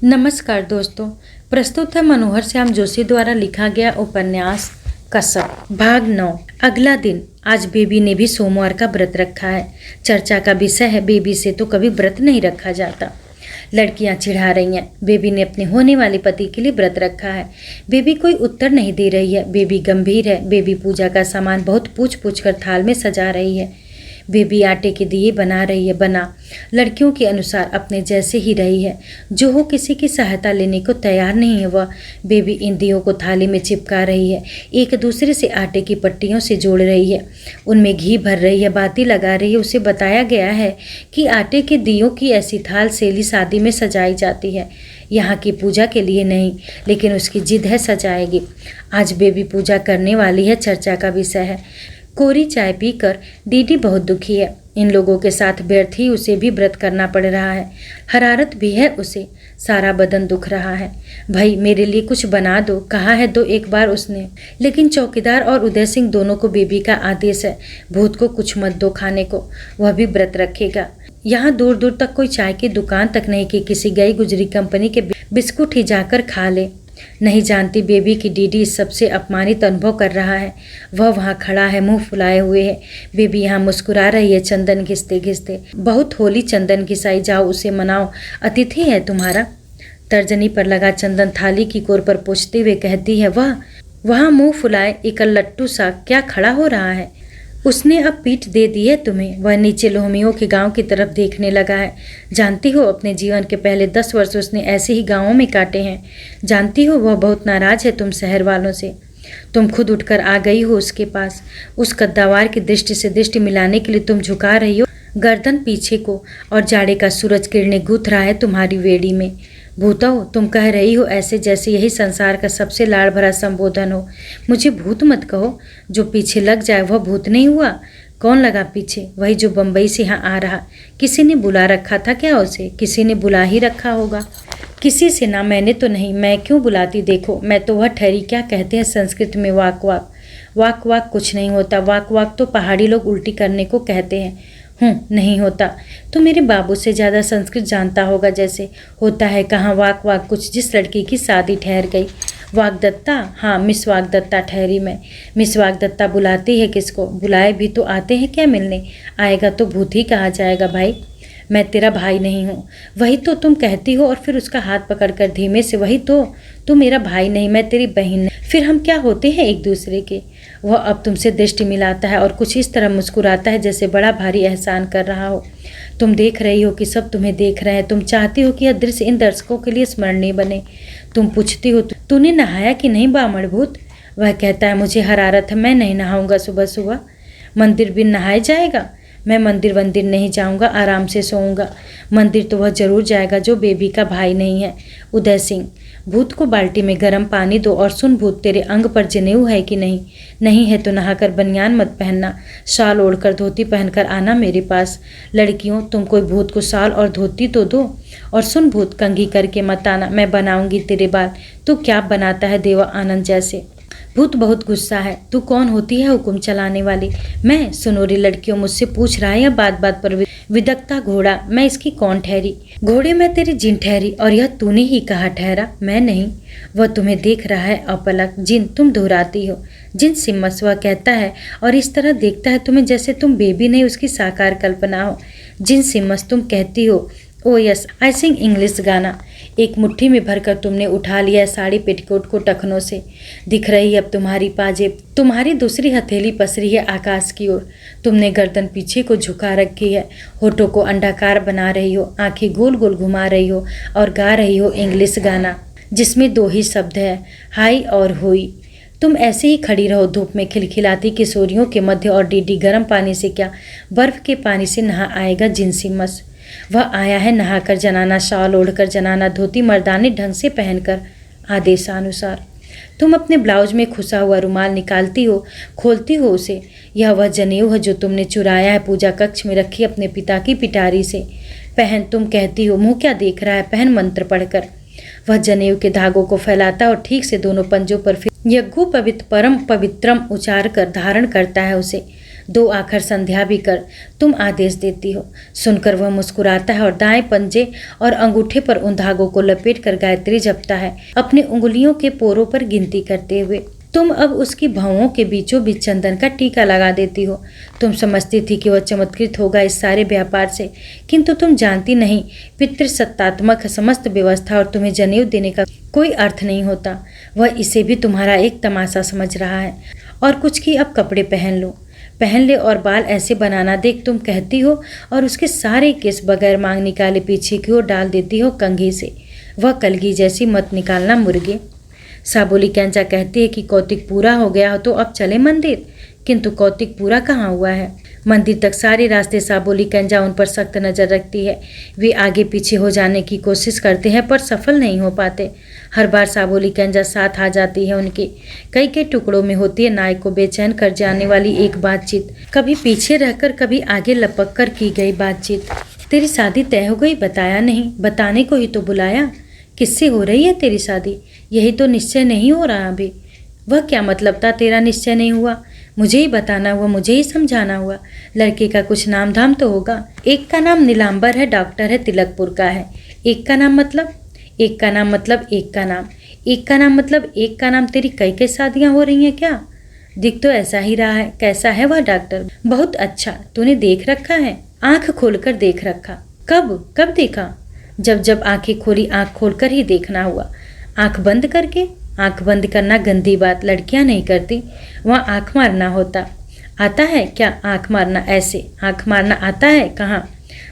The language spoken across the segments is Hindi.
नमस्कार दोस्तों, प्रस्तुत है मनोहर श्याम जोशी द्वारा लिखा गया उपन्यास कसम भाग 9। अगला दिन। आज बेबी ने भी सोमवार का व्रत रखा है। चर्चा का विषय है बेबी से तो कभी व्रत नहीं रखा जाता। लड़कियां चिढ़ा रही हैं। बेबी ने अपने होने वाले पति के लिए व्रत रखा है। बेबी कोई उत्तर नहीं दे रही है। बेबी गंभीर है। बेबी पूजा का सामान बहुत पूछ पूछ कर थाल में सजा रही है। बेबी आटे के दिए बना रही है। बना लड़कियों के अनुसार अपने जैसे ही रही है। जो हो किसी की सहायता लेने को तैयार नहीं है वह। बेबी इन दियों को थाली में चिपका रही है। एक दूसरे से आटे की पट्टियों से जोड़ रही है। उनमें घी भर रही है, बाती लगा रही है। उसे बताया गया है कि आटे के दियों की ऐसी थाल सेली शादी में सजाई जाती है, यहाँ की पूजा के लिए नहीं। लेकिन उसकी जिद है, सजाएगी। आज बेबी पूजा करने वाली है। चर्चा का विषय है। कोरी चाय पीकर डीडी बहुत दुखी है। इन लोगों के साथ व्यर्थ ही उसे भी व्रत करना पड़ रहा है। हरारत भी है उसे। सारा बदन दुख रहा है। भाई मेरे लिए कुछ बना दो, कहा है दो एक बार उसने। लेकिन चौकीदार और उदय सिंह दोनों को बेबी का आदेश है, भूत को कुछ मत दो खाने को, वह भी व्रत रखेगा। यहाँ दूर दूर तक कोई चाय की दुकान तक नहीं कि किसी गई गुजरी कंपनी के बिस्कुट ही जाकर खा ले। नहीं जानती बेबी की डीडी इस सबसे अपमानित अनुभव कर रहा है। वह वहाँ खड़ा है, मुंह फुलाए हुए है। बेबी यहाँ मुस्कुरा रही है, चंदन घिसते घिसते। बहुत होली चंदन घिसाई, जाओ उसे मनाओ, अतिथि है तुम्हारा। तर्जनी पर लगा चंदन थाली की कोर पर पोंछते हुए कहती है, वह वहाँ मुंह फुलाए एक लट्टू सा क्या खड़ा हो रहा है। उसने अब पीठ दे दी है तुम्हें। वह नीचे लोहमियों के गांव की तरफ देखने लगा है। जानती हो अपने जीवन के पहले 10 वर्ष उसने ऐसे ही गांवों में काटे हैं। जानती हो वह बहुत नाराज है तुम शहर वालों से। तुम खुद उठकर आ गई हो उसके पास। उस कद्दावार की दृष्टि से दृष्टि मिलाने के लिए तुम झुका रही हो गर्दन पीछे को, और जाड़े का सूरज किरणें गूंथ रहा है तुम्हारी वेड़ी में। भूतो, तुम कह रही हो ऐसे जैसे यही संसार का सबसे लाड़ भरा संबोधन हो। मुझे भूत मत कहो। जो पीछे लग जाए वह भूत नहीं हुआ। कौन लगा पीछे? वही जो बम्बई से यहाँ आ रहा। किसी ने बुला रखा था क्या उसे? किसी ने बुला ही रखा होगा। किसी से ना, मैंने तो नहीं। मैं क्यों बुलाती? देखो मैं तो वह ठहरी, क्या कहते हैं संस्कृत में, वाक वाक। वाक वाक कुछ नहीं होता। वाक वाक तो पहाड़ी लोग उल्टी करने को कहते हैं। नहीं होता। तो मेरे बाबू से ज़्यादा संस्कृत जानता होगा। जैसे होता है कहाँ वाक वाक कुछ। जिस लड़की की शादी ठहर गई। वागदत्ता? हाँ, मिस वागदत्ता ठहरी मैं। मिस वागदत्ता बुलाती है किसको? बुलाए भी तो आते हैं क्या मिलने? आएगा तो भूत ही कहा जाएगा। भाई मैं तेरा भाई नहीं हूँ। वही तो तुम कहती हो, और फिर उसका हाथ पकड़कर धीमे से, वही तो, तू मेरा भाई नहीं, मैं तेरी बहन। फिर हम क्या होते हैं एक दूसरे के? वह अब तुमसे दृष्टि मिलाता है और कुछ इस तरह मुस्कुराता है जैसे बड़ा भारी एहसान कर रहा हो। तुम देख रही हो कि सब तुम्हें देख रहे हैं। तुम चाहती हो कि यह दृश्य इन दर्शकों के लिए स्मरणीय बने। तुम पूछती हो, तूने नहाया कि नहीं बामण भूत? वह कहता है, मुझे हरारत है, मैं नहीं नहाऊंगा सुबह सुबह। मंदिर बिन नहाए जाएगा? मैं मंदिर वंदिर नहीं जाऊंगा, आराम से सोऊंगा। मंदिर तो वह जरूर जाएगा जो बेबी का भाई नहीं है। उदय सिंह, भूत को बाल्टी में गर्म पानी दो और सुन भूत, तेरे अंग पर जनेऊ है कि नहीं? नहीं है तो नहाकर बनियान मत पहनना। शाल ओढ़कर धोती पहनकर आना मेरे पास। लड़कियों, तुम कोई भूत को शाल और धोती तो दो। और सुन भूत, कंघी करके मत आना, मैं बनाऊंगी तेरे बाल। तू क्या बनाता है देवा आनंद जैसे। भूत बहुत गुस्सा है। तू कौन होती है हुक्म चलाने वाली? मैं? सुनोरी लड़कियों, मुझसे पूछ रहा है या बात बात पर विदकता घोड़ा? मैं इसकी कौन ठहरी? घोड़े मैं तेरी जिन ठहरी, और यह तूने ही कहा ठहरा, मैं नहीं। वह तुम्हें देख रहा है अपलक। जिन, तुम दोहराती हो। जिन सिम्मस, वह कहता है, और इस तरह देखता है तुम्हें जैसे तुम बेबी नहीं उसकी साकार कल्पना हो। जिन सिम्मस, तुम कहती हो, ओ यस आई सिंग इंग्लिश गाना। एक मुट्ठी में भरकर तुमने उठा लिया साड़ी पेटीकोट को टखनों से। दिख रही है अब तुम्हारी पाजेब। तुम्हारी दूसरी हथेली पसरी है आकाश की ओर। तुमने गर्दन पीछे को झुका रखी है। होठों को अंडाकार बना रही हो, आंखें गोल गोल घुमा रही हो और गा रही हो इंग्लिश गाना जिसमें 2 ही शब्द है, हाई और हुई। तुम ऐसे ही खड़ी रहो धूप में खिलखिलाती किशोरियों के मध्य, और डीडी गर्म पानी से क्या बर्फ के पानी से नहा आएगा जिनसी मस। वह आया है नहाकर, जनाना शाल ओढ़कर, जनाना धोती मर्दानी ढंग से पहनकर, आदेशानुसार। तुम अपने ब्लाउज में खुसा हुआ रुमाल निकालती हो, खोलती हो उसे। यह वह जनेऊ है जो तुमने चुराया है पूजा कक्ष में रखी अपने पिता की पिटारी से। पहन, तुम कहती हो। मुंह क्या देख रहा है? पहन मंत्र पढ़कर। वह जनेऊ के धागों को फैलाता और ठीक से दोनों पंजों पर फिर यज्ञु पवित्र परम पवित्रम उचार कर धारण करता है उसे। 2 आखर संध्या भी कर तुम आदेश देती हो। सुनकर वह मुस्कुराता है और दाएं पंजे और अंगूठे पर उन धागों को लपेट कर गायत्री जपता है, अपनी उंगलियों के पोरों पर गिनती करते हुए। तुम अब उसकी भौंहों के बीचों बीच चंदन का टीका लगा देती हो। तुम समझती थी कि वह चमत्कृत होगा इस सारे व्यापार से, किंतु तुम जानती नहीं पितृसत्तात्मक समस्त व्यवस्था और तुम्हें जनेऊ देने का कोई अर्थ नहीं होता। वह इसे भी तुम्हारा एक तमाशा समझ रहा है। और कुछ की अब कपड़े पहन ले और बाल ऐसे बनाना देख तुम कहती हो, और उसके सारे केस बगैर मांग निकाले पीछे की ओर डाल देती हो कंघी से। वह कलगी जैसी मत निकालना मुर्गे। साबोली कैंचा कहती है कि कौतिक पूरा हो गया हो तो अब चले मंदिर, किंतु कौतिक पूरा कहाँ हुआ है। मंदिर तक सारे रास्ते साबोली कैंजा उन पर सख्त नज़र रखती है। वे आगे पीछे हो जाने की कोशिश करते हैं पर सफल नहीं हो पाते। हर बार साबोली कैंजा साथ आ जाती है उनके। कई टुकड़ों में होती है नायक को बेचैन कर जाने वाली एक बातचीत, कभी पीछे रहकर कभी आगे लपक कर की गई बातचीत। तेरी शादी तय हो गई, बताया नहीं, बताने को ही तो बुलाया। किससे हो रही है तेरी शादी? यही तो निश्चय नहीं हो रहा अभी। वह क्या मतलब था तेरा निश्चय नहीं हुआ? मुझे ही बताना हुआ, मुझे ही समझाना हुआ। लड़के का कुछ नाम धाम तो होगा। एक का नाम नीलांबर है, डॉक्टर है, तिलकपुर का है। एक का नाम मतलब एक का नाम मतलब एक का नाम एक का नाम मतलब एक का नाम। तेरी कई शादियां हो रही हैं क्या? दिख तो ऐसा ही रहा है। कैसा है वह डॉक्टर? बहुत अच्छा। तूने देख रखा है? आंख खोलकर देख रखा। कब देखा? जब आंखें खोली, आंख खोलकर ही देखना हुआ। आंख बंद करके? आंख बंद करना गंदी बात लड़कियां नहीं करती, वहाँ आंख मारना होता। आता है क्या आंख मारना? ऐसे आंख मारना आता है? कहाँ?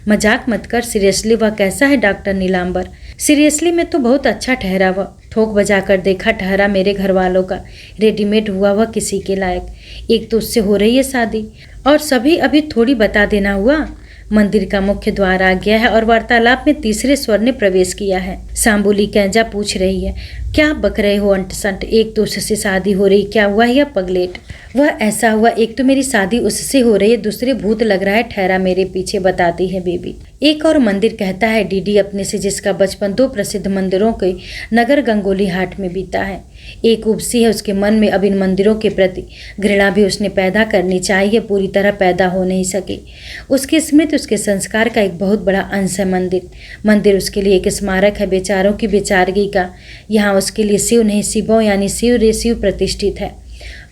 मजाक मत कर, सीरियसली वह कैसा है डॉक्टर नीलांबर? सीरियसली में तो बहुत अच्छा ठहरा वह। ठोक बजा कर देखा ठहरा मेरे घर वालों का। रेडीमेड हुआ वह किसी के लायक। एक तो उससे हो रही है शादी, और सभी अभी थोड़ी बता देना हुआ। मंदिर का मुख्य द्वार आ गया है और वार्तालाप में तीसरे स्वर ने प्रवेश किया है। सांबुली कैंजा पूछ रही है, क्या बक रहे हो अंट-संट? एक तो उससे शादी हो रही, क्या हुआ या पगलेट? वह ऐसा हुआ, एक तो मेरी शादी उससे हो रही है, दूसरे भूत लग रहा है ठहरा मेरे पीछे, बताती है बेबी। एक और मंदिर कहता है डीडी अपने से, जिसका बचपन 2 प्रसिद्ध मंदिरों के नगर गंगोली हाट में बीता है। एक उपसी है उसके मन में, अब इन मंदिरों के प्रति घृणा भी उसने पैदा करनी चाहिए, पूरी तरह पैदा हो नहीं सकी। उसकी स्मृति, उसके संस्कार का एक बहुत बड़ा अंश है मंदिर उसके लिए एक स्मारक है बेचारों की बेचारगी का। यहाँ उसके लिए शिव नहीं शिवों यानी शिव रे शिव प्रतिष्ठित है।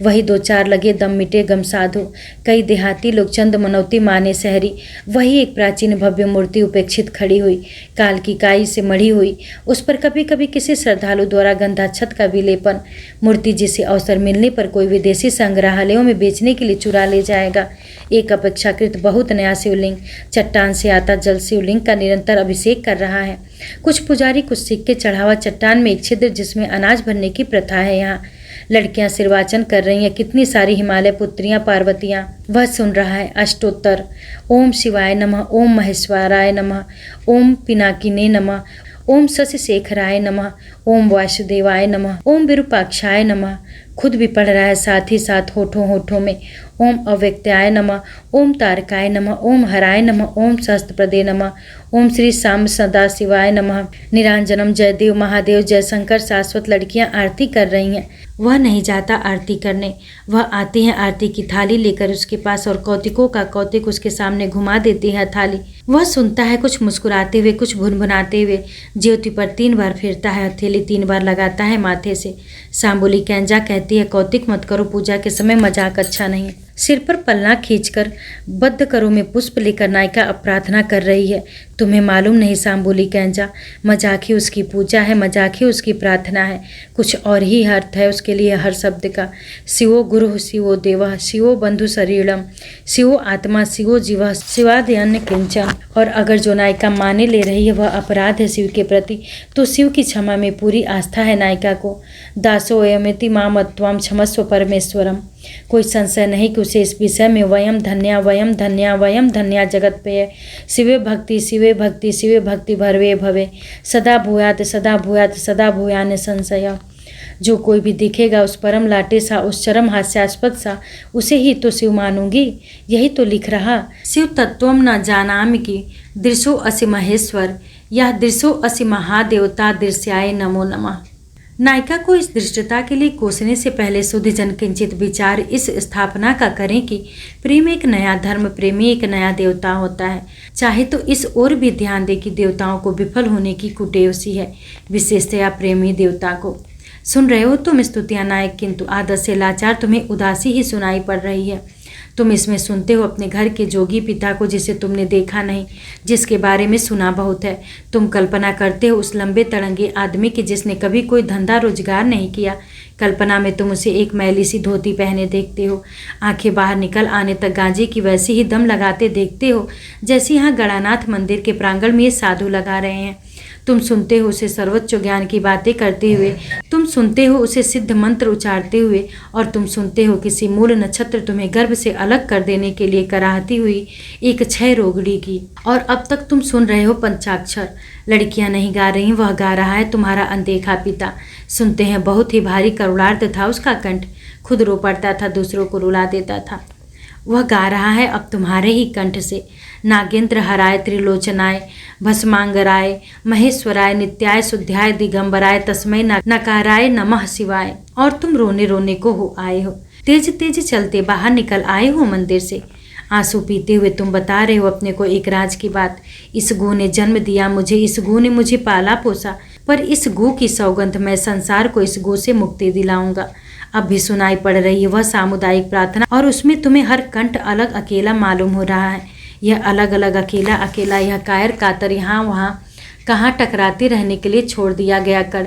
वही 2-4 लगे दम मिटे गम साधु, कई देहाती लोग, चंद मनौती माने शहरी। वही एक प्राचीन भव्य मूर्ति उपेक्षित खड़ी हुई, काल की काई से मढ़ी हुई, उस पर कभी कभी किसी श्रद्धालु द्वारा गंधाक्षत का विलेपन। मूर्ति जिसे अवसर मिलने पर कोई विदेशी संग्रहालयों में बेचने के लिए चुरा ले जाएगा। एक अपेक्षाकृत बहुत नया शिवलिंग, चट्टान से आता जल शिवलिंग का निरंतर अभिषेक कर रहा है। कुछ पुजारी कुछ सिक्के चढ़ावा, चट्टान में एक छिद्र जिसमें अनाज भरने की प्रथा है। यहाँ लड़कियां सिरवाचन कर रही हैं, कितनी सारी हिमालय पुत्रियां पार्वतियां। वह सुन रहा है अष्टोत्तर, ओम शिवाय नमः, ओम महेश्वराय नमः, ओम पिनाकिने नमः, ओम शशिशेखराय नमः, ओम वासुदेवाय नमः, ओम विरूपाक्षाय नमः। खुद भी पढ़ रहा है, साथ ही साथ होठों में ओम अव्यक्ताय नमः, ओम तारकाय नमः, ओम हराय नमः, ओम सहस्त्रप्रदे नमः, ओम श्री शाम सदा शिवाय नमः, निरांजनम, जयदेव महादेव, जयशंकर। शाश्वत लड़कियां आरती कर रही हैं। वह नहीं जाता आरती करने, वह आती हैं आरती की थाली लेकर उसके पास, और कौतिकों का कौतिक उसके सामने घुमा देती है थाली। वह सुनता है, कुछ मुस्कुराते हुए, कुछ भुनभुनाते हुए। ज्योति पर 3 बार फिरता है, हथेली 3 बार लगाता है माथे से। सांबुली कैंजा कहती है, कौतिक मत करो, पूजा के समय मजाक अच्छा नहीं। सिर पर पल्ला खींचकर बद्ध करो में पुष्प लेकर नायिका अपराधना कर रही है। तुम्हें मालूम नहीं सांबुली कैंजा, मजाक ही उसकी पूजा है, मजाक ही उसकी प्रार्थना है। कुछ और ही अर्थ है उसके लिए हर शब्द का। शिवो गुरु, शिवो देवः, शिवो बंधु शरीरम, शिवो आत्मा, शिवो जीवः, शिवादयन किंचन। और अगर जो नायिका माने ले रही है वह अपराध है शिव के प्रति, तो शिव की क्षमा में पूरी आस्था है नायिका को। दासो अयमिति मामत्वाम क्षमस्व परमेश्वरम। कोई संशय नहीं कि उसे इस विषय में वयम धन्या जगत पे शिवे भक्ति शिवे भक्ति शिवे भक्ति भरवे भवे सदा भूयात सदा भूयान संशय। जो कोई भी दिखेगा उस परम लाटे सा, उस चरम हास्यास्पद सा, उसे ही तो शिव मानूंगी। यही तो लिख रहा, शिव तत्वम न जानामि की दृशो असि महेश्वर, यह दृशो असि महादेवता दृश्याय नमो नमः। नायिका को इस दृष्टता के लिए कोसने से पहले शुद्ध जन किंचित विचार इस स्थापना का करें कि प्रेम एक नया धर्म, प्रेमी एक नया देवता होता है। चाहे तो इस ओर भी ध्यान दे कि देवताओं को विफल होने की कुटेव सी है, विशेषतया प्रेमी देवता को। सुन रहे हो तुम स्तुतियां नायक, किंतु आदत से लाचार तुम्हें उदासी ही सुनाई पड़ रही है। तुम इसमें सुनते हो अपने घर के जोगी पिता को, जिसे तुमने देखा नहीं, जिसके बारे में सुना बहुत है। तुम कल्पना करते हो उस लंबे तड़ंगे आदमी की जिसने कभी कोई धंधा रोजगार नहीं किया। कल्पना में तुम उसे एक मैली सी धोती पहने देखते हो, आंखें बाहर निकल आने तक गांजे की वैसे ही दम लगाते देखते हो जैसे यहाँ गणानाथ मंदिर के प्रांगण में ये साधु लगा रहे हैं। तुम सुनते हो उसे सर्वोच्च ज्ञान की बातें करते हुए, तुम सुनते हो उसे सिद्ध मंत्र उच्चारते हुए, और तुम सुनते हो किसी मूल नक्षत्र तुम्हें गर्भ से अलग कर देने के लिए कराहती हुई एक क्षय रोगड़ी की। और अब तक तुम सुन रहे हो पंचाक्षर। लड़कियां नहीं गा रही, वह गा रहा है तुम्हारा अनदेखा पिता। सुनते हैं बहुत ही भारी करुणार्थ था उसका कंठ, खुद रो पड़ता था, दूसरों को रुला देता था। वह गा रहा है अब तुम्हारे ही कंठ से। नागेंद्र हराय त्रिलोचनाय भस्मांगराय महेश्वराय नित्याय शुद्ध्याय दिगंबराय तस्मै नकाराय नमः शिवाय। और तुम रोने रोने को हो आए हो, तेज तेज चलते बाहर निकल आए हो मंदिर से। आंसू पीते हुए तुम बता रहे हो अपने को एक राज की बात। इस गू ने जन्म दिया मुझे, इस गू ने मुझे पाला पोसा, पर इस गू की सौगंध मैं संसार को इस गू से मुक्ति दिलाऊंगा। अब भी सुनाई पड़ रही है वह सामुदायिक प्रार्थना, और उसमें तुम्हें हर कंठ अलग अकेला मालूम हो रहा है। यह अलग अलग अकेला अकेला, यह कायर कातर यहाँ वहाँ कहाँ टकराते रहने के लिए छोड़ दिया गया कर,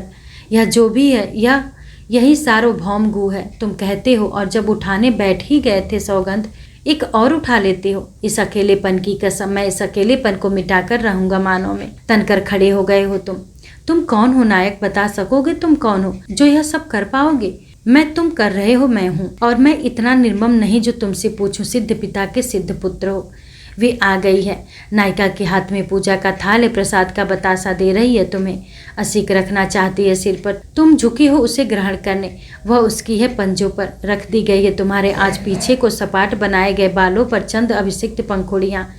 यह जो भी है यह यही सार्वभौम गू है। तुम कहते हो, और जब उठाने बैठ ही गए थे सौगंध, एक और उठा लेते हो। इस अकेलेपन की कसम, मैं इस अकेलेपन को मिटाकर रहूंगा मानव में। तनकर खड़े हो गए हो तुम कौन हो नायक, बता सकोगे तुम कौन हो जो यह सब कर पाओगे? मैं तुम कर रहे हो मैं हूँ, और मैं इतना निर्मम नहीं जो तुमसे पूछूं। सिद्ध पिता के सिद्ध पुत्र हो। वे आ गई है, नायिका के हाथ में पूजा का थाल प्रसाद का बतासा दे रही है तुम्हें। असीक रखना चाहती है सिर पर, तुम झुकी हो उसे ग्रहण करने। वह उसकी है पंजों पर रख दी गई है। तुम्हारे आज पीछे को सपाट बनाए गए बालों पर चंद अभिषिक्त पंखुड़ियाँ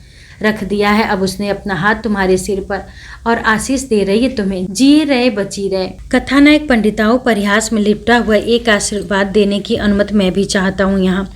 रख दिया है। अब उसने अपना हाथ तुम्हारे सिर पर और आशीष दे रही है तुम्हें, जिए रहे बची रहे। कथानायक पंडिताओं परिहास में लिपटा हुआ एक आशीर्वाद देने की अनुमति मैं भी चाहता हूँ। यहाँ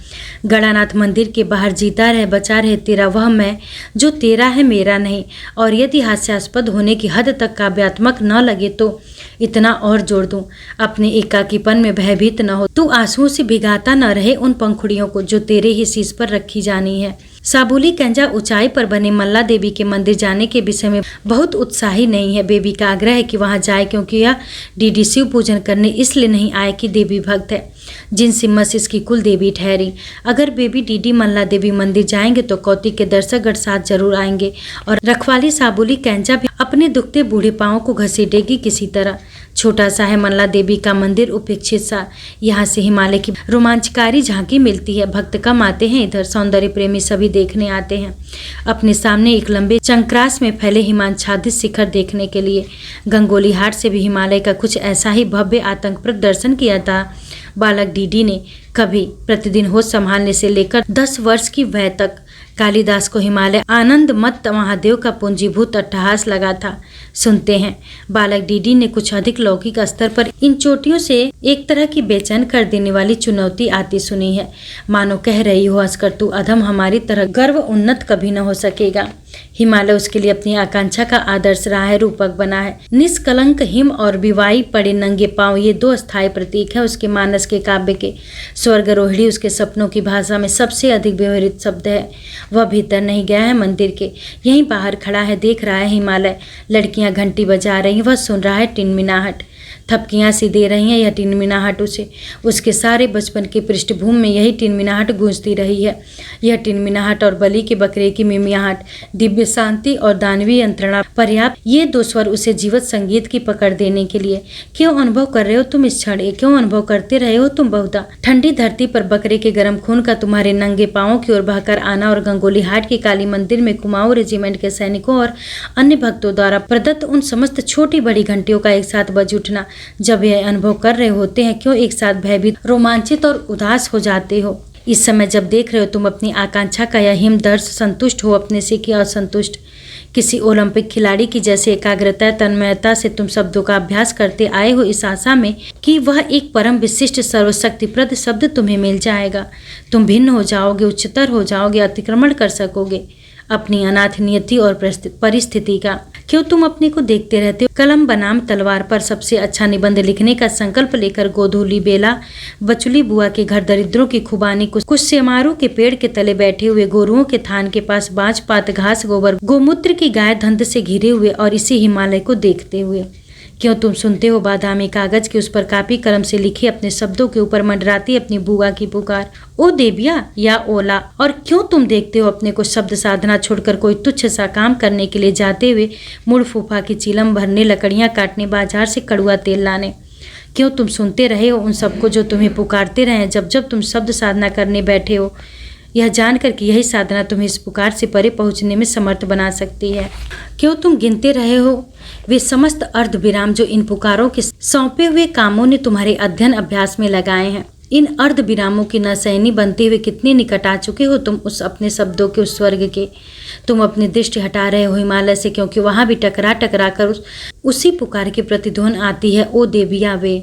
गणानाथ मंदिर के बाहर जीता रहे बचा रहे तेरा वह मैं, जो तेरा है मेरा नहीं। और यदि हास्यास्पद होने की हद तक काव्यात्मक न लगे तो इतना और जोड़ दूं, अपने एकाकीपन में भयभीत न हो। तू आंसुओं से भिगाता न रहे उन पंखुड़ियों को जो तेरे ही शीश पर रखी जानी है। साबुली कंजा ऊंचाई पर बने मल्ला देवी के मंदिर जाने के विषय में बहुत उत्साही नहीं है। बेबी का आग्रह है कि वहां जाए, क्योंकि यह डीडी शिव पूजन करने इसलिए नहीं आए कि देवी भक्त है, जिन सिम्मस इसकी कुल देवी ठहरी। अगर बेबी डीडी मल्ला देवी मंदिर जाएंगे तो कौतिक के दर्शकगण साथ जरूर आएंगे, और रखवाली साबुली कंजा भी अपने दुखते बूढ़े पाँव को घसीटेगी किसी तरह। छोटा सा है मल्ला देवी का मंदिर, उपेक्षित सा। यहाँ से हिमालय की रोमांचकारी झांकी मिलती है। भक्त कम आते हैं इधर, सौंदर्य प्रेमी सभी देखने आते हैं अपने सामने एक लंबे चंक्रास में फैले हिमांच्छादित शिखर देखने के लिए। गंगोली हाट से भी हिमालय का कुछ ऐसा ही भव्य आतंकप्रद दर्शन किया था बालक डीडी ने। कभी प्रतिदिन होश संभालने से लेकर 10 वर्ष की वय तक कालिदास को हिमालय आनंद मत महादेव का पूंजीभूत अट्टहास लगा था। सुनते हैं बालक डीडी ने कुछ अधिक लौकिक स्तर पर इन चोटियों से एक तरह की बेचैन कर देने वाली चुनौती आती सुनी है। मानो कह रही हो हंसकर, तू अधम हमारी तरह गर्व उन्नत कभी न हो सकेगा। हिमालय उसके लिए अपनी आकांक्षा का आदर्श रहा है, रूपक बना है। निष्कलंक हिम और विवाही पड़े नंगे पांव, ये 2 अस्थायी प्रतीक है उसके मानस के काव्य के। स्वर्गरोहिणी उसके सपनों की भाषा में सबसे अधिक व्यवहृत शब्द है। वह भीतर नहीं गया है मंदिर के, यहीं बाहर खड़ा है, देख रहा है हिमालय। लड़कियां घंटी बजा रही हैं, वह सुन रहा है टिनमिनाहट। थपकियां सी दे रही हैं, यह टिनमिनाहट उसे उसके सारे बचपन की पृष्ठभूमि में यही टिनमिनाहट गूंजती रही है। यह टिनमिनाहट और बलि के बकरे की मिमियाहट, दिव्य शांति और दानवीय यंत्रणा पर्याप्त, ये 2 स्वर उसे जीवत संगीत की पकड़ देने के लिए। क्यों अनुभव कर रहे हो तुम इस क्षण, क्यों अनुभव करते रहे हो तुम बहुधा? ठंडी धरती पर बकरे के गर्म खून का तुम्हारे नंगे पांवों की ओर बहकर आना, और गंगोली हाट के काली मंदिर में कुमाऊं रेजिमेंट के सैनिकों और अन्य भक्तों द्वारा प्रदत्त उन समस्त छोटी बड़ी घंटियों का एक साथ बज उठना। जब यह अनुभव कर रहे होते हैं, क्यों एक साथ भयभीत, रोमांचित और उदास हो जाते हो? इस समय जब देख रहे हो तुम अपनी आकांक्षा का यह हिमदर्श, संतुष्ट हो अपने से कि असंतुष्ट? किसी ओलंपिक खिलाड़ी की जैसे एकाग्रता तन्मयता से तुम शब्दों का अभ्यास करते आए हो, इस आशा में कि वह एक परम विशिष्ट सर्वशक्तिप्रद शब्द तुम्हें मिल जाएगा। तुम भिन्न हो जाओगे, उच्चतर हो जाओगे, अतिक्रमण कर सकोगे अपनी अनाथ नियति और परिस्थिति का। क्यों तुम अपने को देखते रहते हो? कलम बनाम तलवार पर सबसे अच्छा निबंध लिखने का संकल्प लेकर गोधूली बेला बचुली बुआ के घर दरिद्रों की खुबानी कुछ सेमारू के पेड़ के तले बैठे हुए, गोरुओं के थान के पास बाज पात घास गोबर गोमूत्र की गाय धंध से घिरे हुए और इसी हिमालय को देखते हुए। क्यों तुम सुनते हो बादामी कागज के उस पर कापी कलम से लिखे अपने शब्दों के ऊपर मंडराती अपनी बुआ की पुकार, ओ देविया या ओला। और क्यों तुम देखते हो अपने को शब्द साधना छोड़कर कोई तुच्छ सा काम करने के लिए जाते हुए, मुड़ फूफा की चिलम भरने, लकड़ियां काटने, बाजार से कड़ुआ तेल लाने। क्यों तुम सुनते रहे हो उन सबको जो तुम्हें पुकारते रहे जब जब तुम शब्द साधना करने बैठे हो, यह जानकर कि यही साधना तुम्हें इस पुकार से परे पहुंचने में समर्थ बना सकती है। क्यों तुम गिनते रहे हो वे समस्त अर्ध विराम जो इन पुकारों के सौंपे हुए कामों ने तुम्हारे अध्ययन अभ्यास में लगाए हैं। इन अर्ध विरामों की नसैनी बनते हुए कितने निकट आ चुके हो तुम उस अपने शब्दों के, उस स्वर्ग के। तुम अपनी दृष्टि हटा रहे हो हिमालय से, क्योंकि वहां भी टकरा टकरा कर उसी पुकार की प्रतिध्वनि आती है, ओ देविया वे।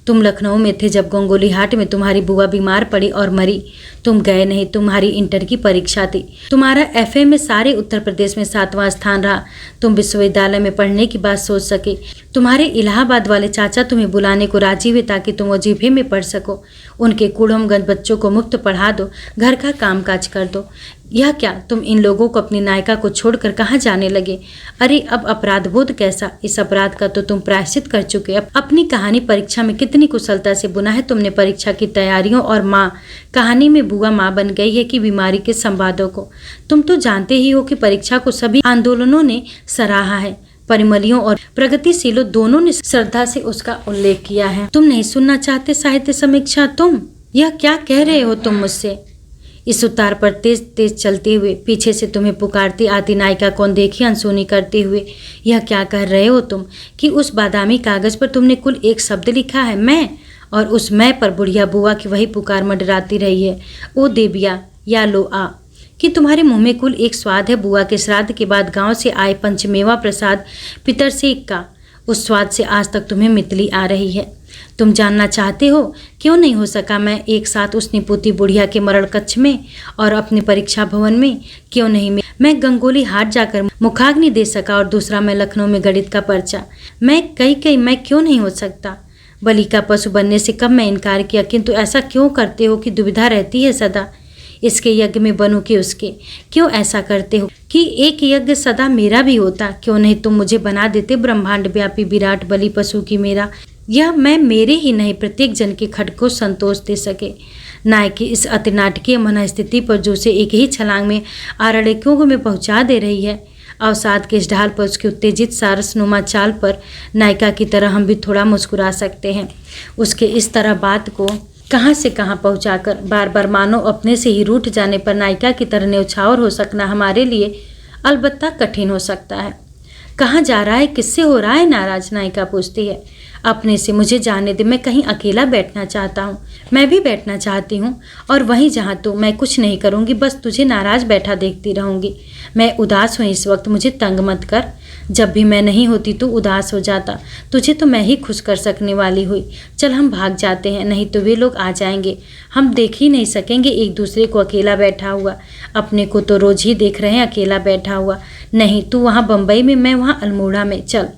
तुम लखनऊ में थे जब गंगोली हाट में तुम्हारी बुआ बीमार पड़ी और मरी। तुम गए नहीं, तुम्हारी इंटर की परीक्षा थी। तुम्हारा एफए में सारे उत्तर प्रदेश में 7वां स्थान रहा। तुम विश्वविद्यालय में पढ़ने की बात सोच सके। तुम्हारे इलाहाबाद वाले चाचा तुम्हें बुलाने को राजी हुए ताकि तुम वजीफे में पढ़ सको। उनके कुड़मगंज बच्चों को मुफ्त पढ़ा दो, घर का कामकाज कर दो। यह क्या, तुम इन लोगों को अपनी नायिका को छोड़कर कहाँ जाने लगे? अरे अब अपराध बोध कैसा? इस अपराध का तो तुम प्रायश्चित कर चुके। अब अपनी कहानी परीक्षा में कितनी कुशलता से बुना है तुमने परीक्षा की तैयारियों और माँ कहानी में बुआ माँ बन गई है कि बीमारी के संवादों को। तुम तो जानते ही हो कि परीक्षा को सभी आंदोलनों ने सराहा है। परिमलियों और प्रगतिशीलों दोनों ने श्रद्धा से उसका उल्लेख किया है। तुम नहीं सुनना चाहते साहित्य समीक्षा? तुम यह क्या कह रहे हो तुम मुझसे? इस उतार पर तेज तेज चलते हुए पीछे से तुम्हें पुकारती आती नायिका कौन देखी अनसुनी करते हुए, यह क्या कह रहे हो तुम कि उस बादामी कागज पर तुमने कुल एक शब्द लिखा है, मैं। और उस मैं पर बुढ़िया बुआ की वही पुकार मंडराती रही है, ओ देविया या लो आ। कि तुम्हारे मुंह में कुल एक स्वाद है बुआ के श्राद्ध के बाद गांव से आए पंचमेवा प्रसाद पितरसेक का। उस स्वाद से आज तक तुम्हें मितली आ रही है। तुम जानना चाहते हो क्यों नहीं हो सका मैं एक साथ उस निपुती बुढ़िया के मरण कक्ष में और अपने परीक्षा भवन में? क्यों नहीं मैं गंगोली हाट जाकर मुखाग्नि दे सका और दूसरा मैं लखनऊ में गणित का पर्चा? मैं कई मैं क्यों नहीं हो सकता? बलि का पशु बनने से कब मैं इनकार किया, किंतु ऐसा क्यों करते हो कि दुविधा रहती है सदा? इसके यज्ञ में बनूं कि उसके? क्यों ऐसा करते हो कि एक यज्ञ सदा मेरा भी होता? क्यों नहीं तुम मुझे बना देते ब्रह्मांड व्यापी विराट बलि पशु की मेरा? यह मैं मेरे ही नहीं प्रत्येक जन के खट को संतोष दे सके। नायक की इस अति नाटकीय मनस्थिति पर जो से एक ही छलांग में आरण्यकों में पहुंचा दे रही है। अवसाद के इस ढाल पर उसकी उत्तेजित सारसनुमा चाल पर नायिका की तरह हम भी थोड़ा मुस्कुरा सकते हैं। उसके इस तरह बात को कहाँ से कहाँ पहुँचाकर बार बार मानो अपने से ही रूठ जाने पर नायिका की तरह न्यौछावर हो सकना हमारे लिए अलबत्ता कठिन हो सकता है। कहाँ जा रहा है, किससे हो रहा है नाराज? नायिका पूछती है। अपने से, मुझे जाने दे, मैं कहीं अकेला बैठना चाहता हूँ। मैं भी बैठना चाहती हूँ और वहीं जहाँ तो मैं कुछ नहीं करूँगी, बस तुझे नाराज बैठा देखती रहूँगी। मैं उदास हूँ इस वक्त, मुझे तंग मत कर। जब भी मैं नहीं होती तो उदास हो जाता, तुझे तो मैं ही खुश कर सकने वाली हुई। चल हम भाग जाते हैं, नहीं तो वे लोग आ जाएंगे, हम देख ही नहीं सकेंगे एक दूसरे को अकेला बैठा हुआ। अपने को तो रोज ही देख रहे हैं अकेला बैठा हुआ। नहीं, तू वहाँ बम्बई में, मैं वहाँ अल्मोड़ा में। चल।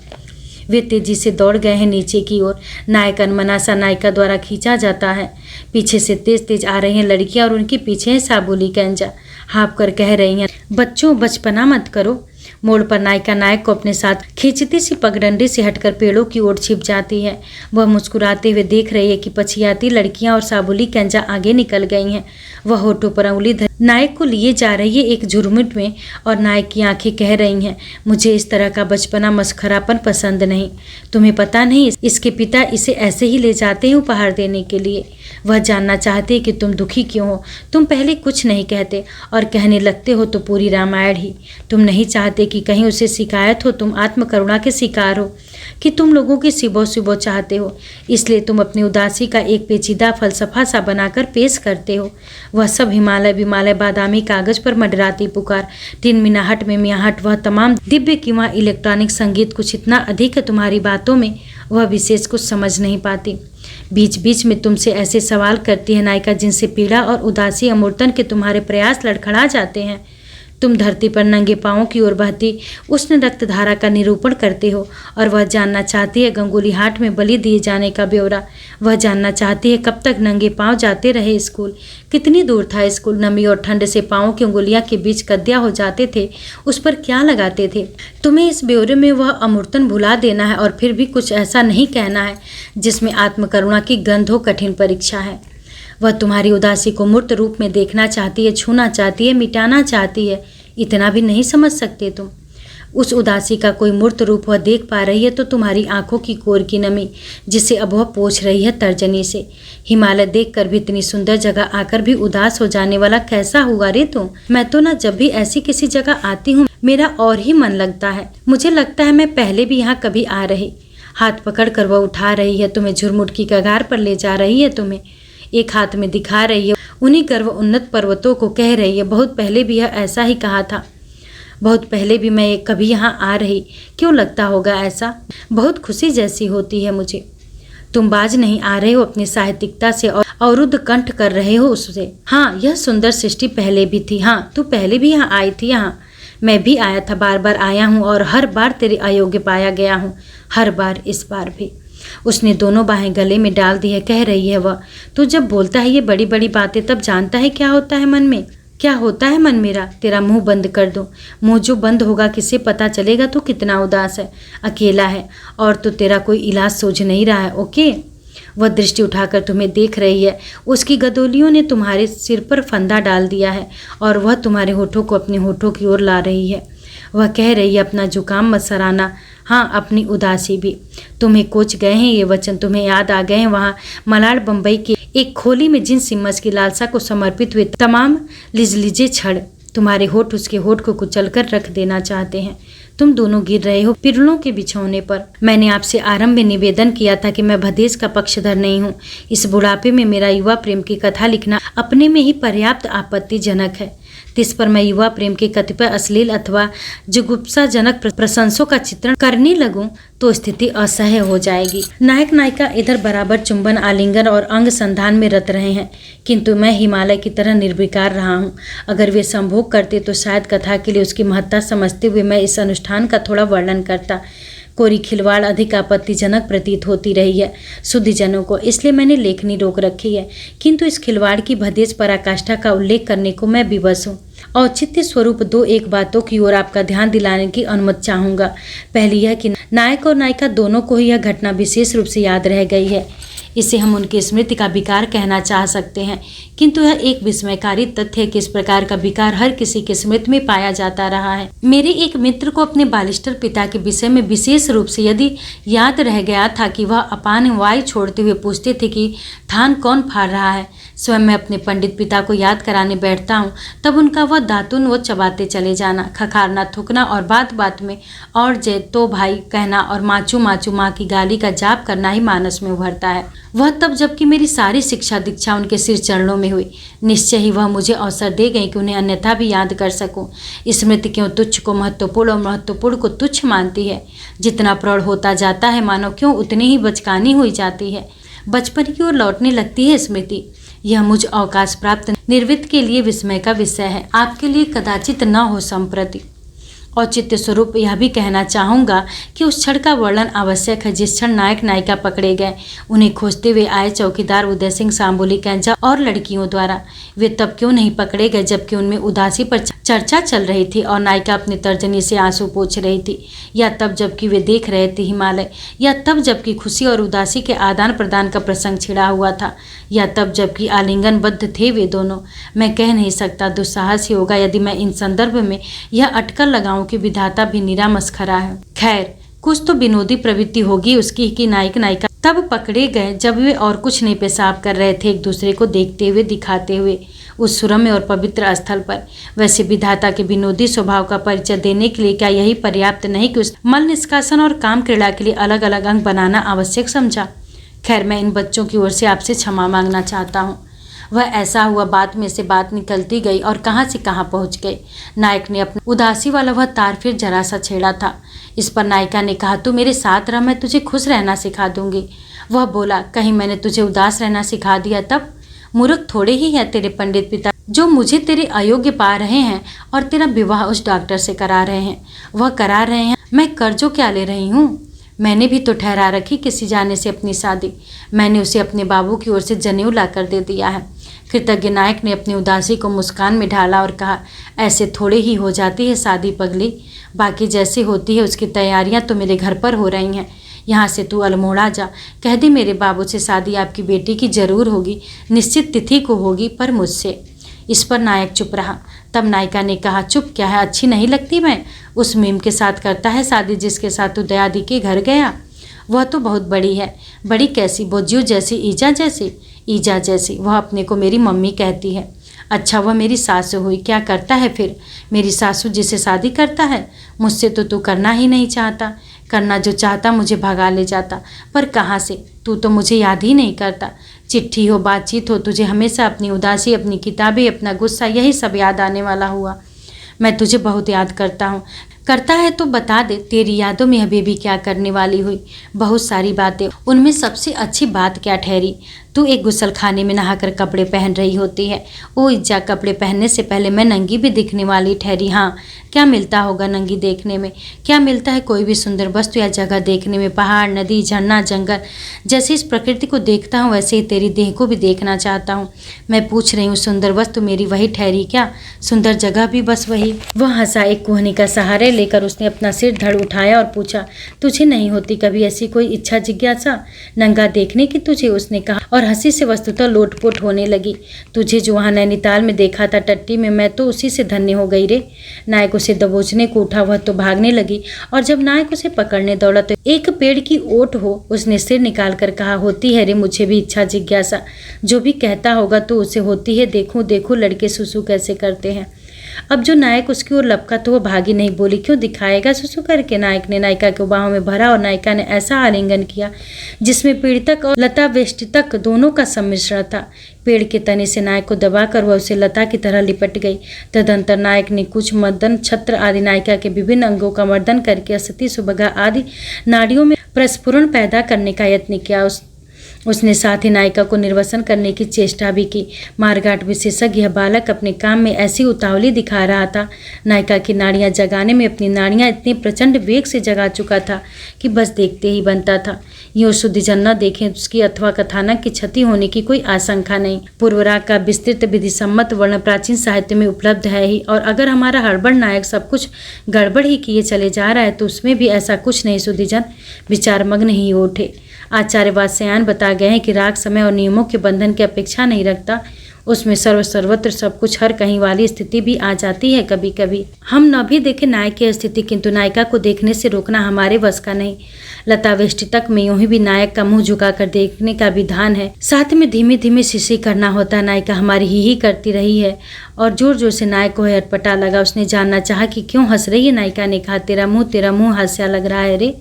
वे तेजी से दौड़ गए हैं नीचे की ओर। नायक अनमना सा नायिका द्वारा खींचा जाता है। पीछे से तेज तेज आ रही हैं लड़कियां और उनके पीछे है साबुली कैंजा। हाँप कर कह रही हैं, बच्चों बचपना मत करो। मोड़ पर नायिका नायक को अपने साथ खींचती सी पगडंडी से हटकर पेड़ों की ओर छिप जाती है। वह मुस्कुराते हुए देख रही है कि पछियाती लड़कियां और साबुली कैंजा आगे निकल गई हैं। वह होठों पर उंगली धर नायक को लिए जा रही है एक झुरमुट में, और नायक की आंखें कह रही हैं, मुझे इस तरह का बचपना मस्खरापन पसंद नहीं। तुम्हें पता नहीं, इसके पिता इसे ऐसे ही ले जाते हैं उपहार देने के लिए। वह जानना चाहते हैं कि तुम दुखी क्यों हो। तुम पहले कुछ नहीं कहते और कहने लगते हो तो पूरी रामायण ही। तुम नहीं चाहते कि कहीं उसे शिकायत हो तुम आत्मकरुणा के शिकार हो, कि तुम लोगों की सिबो सिबो चाहते हो, इसलिए तुम अपनी उदासी का एक पेचीदा फलसफा सा बनाकर पेश करते हो। वह सब हिमालय विमालय बादामी कागज पर मंडराती पुकार, टिनमिनाहट में मियाहट, वह तमाम दिव्य किंवा इलेक्ट्रॉनिक संगीत कुछ इतना अधिक है तुम्हारी बातों में, वह विशेष कुछ समझ नहीं पाती। बीच बीच में तुमसे ऐसे सवाल करती है नायिका जिनसे पीड़ा और उदासी अमूर्तन के तुम्हारे प्रयास लड़खड़ा जाते हैं। तुम धरती पर नंगे पांवों की ओर बहती उष्ण रक्तधारा का निरूपण करते हो और वह जानना चाहती है गंगोली हाट में बलि दिए जाने का ब्यौरा। वह जानना चाहती है कब तक नंगे पांव जाते रहे स्कूल, कितनी दूर था स्कूल, नमी और ठंड से पांवों की उंगलियां के बीच कद्या हो जाते थे, उस पर क्या लगाते थे। तुम्हें इस ब्यौरे में वह अमूर्तन भुला देना है और फिर भी कुछ ऐसा नहीं कहना है जिसमें आत्मकरुणा की गंध हो। कठिन परीक्षा है। वह तुम्हारी उदासी को मूर्त रूप में देखना चाहती है, छूना चाहती है, मिटाना चाहती है। इतना भी नहीं समझ सकते तुम? उस उदासी का कोई मूर्त रूप वह देख पा रही है तो तुम्हारी आंखों की कोर की नमी जिसे अब वह पोंछ रही है तर्जनी से। हिमालय देखकर भी इतनी सुंदर जगह आकर भी उदास हो जाने वाला कैसा हुआ रे तुम? मैं तो ना जब भी ऐसी किसी जगह आती हूँ मेरा और ही मन लगता है। मुझे लगता है मैं पहले भी यहाँ कभी आ रही। हाथ पकड़ कर वह उठा रही है तुम्हें, झुरमुट की कगार पर ले जा रही है तुम्हें, एक हाथ में दिखा रही है उन्हीं गर्व उन्नत पर्वतों को, कह रही है बहुत पहले भी यह ऐसा ही कहा था, बहुत पहले भी मैं कभी यहाँ आ रही। क्यों लगता होगा ऐसा? बहुत खुशी जैसी होती है मुझे। तुम बाज नहीं आ रहे हो अपनी साहित्यिकता से और अवरुद्ध कंठ कर रहे हो उससे। हाँ, यह सुंदर सृष्टि पहले भी थी। हाँ, तू पहले भी यहाँ आई थी। यहाँ मैं भी आया था, बार बार आया हूँ और हर बार तेरे अयोग्य पाया गया हूँ, हर बार, इस बार भी। उसने दोनों बाहें गले में डाल दी है, कह रही है वह, तू जब बोलता है ये बड़ी बड़ी बातें तब जानता है क्या होता है मन में, क्या होता है मन मेरा। तेरा मुंह बंद कर दो। मुंह जो बंद होगा किसे पता चलेगा तू कितना उदास है, अकेला है और तो तेरा कोई इलाज सूझ नहीं रहा है। ओके। वह दृष्टि उठाकर तुम्हें देख रही है। उसकी गदोलियों ने तुम्हारे सिर पर फंदा डाल दिया है और वह तुम्हारे होठों को अपने होठों की ओर ला रही है। वह कह रही है अपना जुकाम मत सराना, हाँ अपनी उदासी भी। तुम्हें कोच गए हैं ये वचन, तुम्हें याद आ गए हैं वहाँ मलाड बम्बई की एक खोली में जिन सिम्मस की लालसा को समर्पित हुए तमाम लिजलिजे क्षण। तुम्हारे होठ उसके होठ को कुचल कर रख देना चाहते हैं। तुम दोनों गिर रहे हो पिरुलों के बिछौने पर। मैंने आपसे आरंभ में निवेदन किया था कि मैं भदेश का पक्षधर नहीं हूँ। इस बुढ़ापे में मेरा युवा प्रेम की कथा लिखना अपने में ही पर्याप्त आपत्तिजनक है। जिस पर मैं युवा प्रेम के कतिपय अश्लील अथवा जुगुप्साजनक प्रशंसों का चित्रण करने लगूं तो स्थिति असह्य हो जाएगी। नायक नायिका इधर बराबर चुंबन, आलिंगन और अंग संधान में रत रहे हैं, किंतु मैं हिमालय की तरह निर्विकार रहा हूँ। अगर वे संभोग करते तो शायद कथा के लिए उसकी महत्ता समझते हुए मैं इस अनुष्ठान का थोड़ा वर्णन करता। कोरी खिलवाड़ अधिक आपत्तिजनक प्रतीत होती रही है शुद्धिजनों को, इसलिए मैंने लेखनी रोक रखी है। किंतु इस खिलवाड़ की भदेश पराकाष्ठा का उल्लेख करने को मैं विवश हूँ। औचित्य स्वरूप दो एक बातों की ओर आपका ध्यान दिलाने की अनुमति चाहूँगा। पहली यह कि नायक और नायिका दोनों को ही यह घटना विशेष रूप से याद रह गई है। इसे हम उनकी स्मृति का विकार कहना चाह सकते हैं, किंतु यह एक विस्मयकारी तथ्य है कि इस प्रकार का विकार हर किसी की स्मृति में पाया जाता रहा है। मेरे एक मित्र को अपने बालिस्टर पिता के विषय में विशेष रूप से यदि याद रह गया था कि वह अपान वायु छोड़ते हुए पूछते थे कि धान कौन फाड़ रहा है। स्वयं मैं अपने पंडित पिता को याद कराने बैठता हूँ तब उनका वह दातुन वो चबाते चले जाना, खखारना, थूकना और बात बात में और जय तो भाई कहना और माचू माचू माँ की गाली का जाप करना ही मानस में उभरता है। वह तब जबकि मेरी सारी शिक्षा दीक्षा उनके सिर चरणों में हुई। निश्चय ही वह मुझे अवसर दे गई कि उन्हें अन्यथा भी याद कर सकूं। स्मृति क्यों तुच्छ को महत्वपूर्ण और महत्वपूर्ण को तुच्छ मानती है। जितना प्रौढ़ होता जाता है मानो क्यों उतनी ही बचकानी हुई जाती है। बचपन की ओर लौटने लगती है स्मृति। यह मुझ अवकाश प्राप्त निर्वित के लिए विस्मय का विषय है, आपके लिए कदाचित न हो संप्रति। औचित्य स्वरूप यह भी कहना चाहूँगा कि उस क्षण का वर्णन आवश्यक है जिस क्षण नायक नायिका पकड़े गए। उन्हें खोजते हुए आए चौकीदार उदय सिंह, सांबोली कैंजा और लड़कियों द्वारा। वे तब क्यों नहीं पकड़े गए जबकि उनमें उदासी पर चर्चा चल रही थी और नायिका अपनी तर्जनी से आंसू पोंछ रही थी, या तब जबकि वे देख रहे थे हिमालय, या तब जबकि खुशी और उदासी के आदान प्रदान का प्रसंग छिड़ा हुआ था, या तब जबकि आलिंगनबद्ध थे वे दोनों। मैं कह नहीं सकता, दुस्साहस ही होगा यदि मैं इन संदर्भ में यह अटकल लगाऊं कि विधाता भी निरा मस्खरा है। खैर, कुछ तो विनोदी प्रवृत्ति होगी उसकी कि नायक नायिका तब पकड़े गए जब वे और कुछ नहीं पेशाब कर रहे थे, एक दूसरे को देखते हुए दिखाते हुए उस सुरम्य और पवित्र स्थल पर। वैसे विधाता के विनोदी स्वभाव का परिचय देने के लिए क्या यही पर्याप्त नहीं कि उस मल निष्कासन और काम क्रीड़ा के लिए अलग अलग अंग बनाना आवश्यक समझा। खैर, मैं इन बच्चों की ओर से आपसे क्षमा मांगना चाहता हूँ। वह ऐसा हुआ, बात में से बात निकलती गई और कहाँ से कहाँ पहुँच गई। नायक ने अपना उदासी वाला वह तार फिर जरा सा छेड़ा था। इस पर नायिका ने कहा, तू मेरे साथ रह, मैं तुझे खुश रहना सिखा दूंगी। वह बोला, कहीं मैंने तुझे उदास रहना सिखा दिया तब? मूर्ख थोड़े ही है तेरे पंडित पिता जो मुझे तेरे अयोग्य पा रहे हैं और तेरा विवाह उस डॉक्टर से करा रहे हैं। वह करा रहे हैं, मैं कर्जों क्या ले रही हूँ? मैंने भी तो ठहरा रखी किसी जाने से अपनी शादी। मैंने उसे अपने बाबू की ओर से जनेऊ ला कर दे दिया है। कृतज्ञ नायक ने अपनी उदासी को मुस्कान में ढाला और कहा, ऐसे थोड़े ही हो जाती है शादी पगली। बाकी जैसी होती है उसकी तैयारियां तो मेरे घर पर हो रही हैं। यहाँ से तू अल्मोड़ा जा, कह दी मेरे बाबू से शादी आपकी बेटी की जरूर होगी, निश्चित तिथि को होगी, पर मुझसे। इस पर नायक चुप रहा। तब नायिका ने कहा, चुप क्या है, अच्छी नहीं लगती मैं? उस मीम के साथ करता है शादी जिसके साथ तू दयादी के घर गया। वह तो बहुत बड़ी है। बड़ी कैसी? बोजियो जैसी? ईजा जैसी? ईजा जैसी। वह अपने को मेरी मम्मी कहती है। अच्छा, वह मेरी सासू हुई, क्या करता है फिर? मेरी सासू जिसे शादी करता है, मुझसे तो तू करना ही नहीं चाहता। करना जो चाहता मुझे भगा ले जाता, पर कहाँ से? तू तो मुझे याद ही नहीं करता। चिट्ठी हो, बातचीत हो, तुझे हमेशा अपनी उदासी, अपनी किताबें, अपना गुस्सा, यही सब याद आने वाला हुआ। मैं तुझे बहुत याद करता हूँ। करता है तो बता दे, तेरी यादों में हबीबी क्या करने वाली हुई? बहुत सारी बातें। उनमें सबसे अच्छी बात क्या ठहरी? तू एक गुसलखाने में नहाकर कपड़े पहन रही होती है। ओ इज्जा, कपड़े पहनने से पहले मैं नंगी भी दिखने वाली ठहरी। हाँ, क्या मिलता होगा नंगी देखने में? क्या मिलता है कोई भी सुंदर वस्तु या जगह देखने में? पहाड़, नदी, झरना, जंगल। जैसे इस प्रकृति को देखता हूँ वैसे ही तेरी देह को भी देखना चाहता हूँ। मैं पूछ रही हूँ, सुंदर वस्तु मेरी वही ठहरी क्या? सुंदर जगह भी बस वही? वह हंसा। एक कोहनी का सहारे लेकर उसने अपना सिर धड़ उठाया और पूछा, तुझे नहीं होती कभी ऐसी कोई इच्छा, जिज्ञासा नंगा देखने की तुझे? उसने कहा और हंसी से वस्तुतः लोटपोट होने लगी। तुझे जो वहाँ नैनीताल में देखा था टट्टी में, मैं तो उसी से धन्य हो गई रे। नायक उसे दबोचने को उठा, वह तो भागने लगी और जब नायक उसे पकड़ने दौड़ा तो एक पेड़ की ओट हो उसने सिर निकाल कर कहा, होती है रे मुझे भी इच्छा, जिज्ञासा। जो भी कहता होगा तो उसे होती है। देखूं देखूं लड़के सुसु कैसे करते हैं। अब जो नायक उसकी ओर लपका तो वो भागी नहीं। बोली, क्यों दिखाएगा सुसु करके? नायक ने नायिका के बाहों में भरा और नायिका ने ऐसा आलिंगन किया जिसमें पीड़ितक और लता वेष्टितक दोनों का सम्मिश्रण था। पेड़ के तने से नायक को दबाकर वह उसे लता की तरह लिपट गई। तदंतर नायक ने कुछ मर्दन, छत्र आदि नायिका के विभिन्न अंगों का मर्दन करके असती, सुबगा आदि नाड़ियों में प्रस्फुरण पैदा करने का यत्न किया। उसने साथ ही नायिका को निर्वसन करने की चेष्टा भी की। मारगाट विशेषज्ञ यह बालक अपने काम में ऐसी उतावली दिखा रहा था। नायिका की नाड़ियां जगाने में अपनी नाड़ियां इतनी प्रचंड वेग से जगा चुका था कि बस देखते ही बनता था। यूँ शुद्धिजन न देखें उसकी अथवा कथानक की क्षति होने की कोई आशंका नहीं। पूर्वराग का विस्तृत विधि सम्मत वर्ण प्राचीन साहित्य में उपलब्ध है ही, और अगर हमारा हड़बड़ नायक सब कुछ गड़बड़ ही किए चले जा रहा है तो उसमें भी ऐसा कुछ नहीं। शुद्धिजन विचारमग्न ही उठे। आचार्य वात्स्यायन बता गए हैं कि राग समय और नियमों के बंधन की अपेक्षा नहीं रखता। उसमें सर्वत्र सब कुछ हर कहीं वाली स्थिति भी आ जाती है कभी कभी। हम न भी देखें नायक की स्थिति, किंतु नायिका को देखने से रोकना हमारे बस का नहीं। लता वेष्टितक में यूं ही भी नायक का मुंह झुकाकर देखने का विधान है। साथ में धीमे धीमे शिशी करना होता है। नायिका हमारी ही करती रही है और जोर जोर से नायक को अटपटा लगा। उसने जानना चाहा कि क्यों हंस रही है। नायिका ने कहा, तेरा मुंह हास्या लग रहा है रे।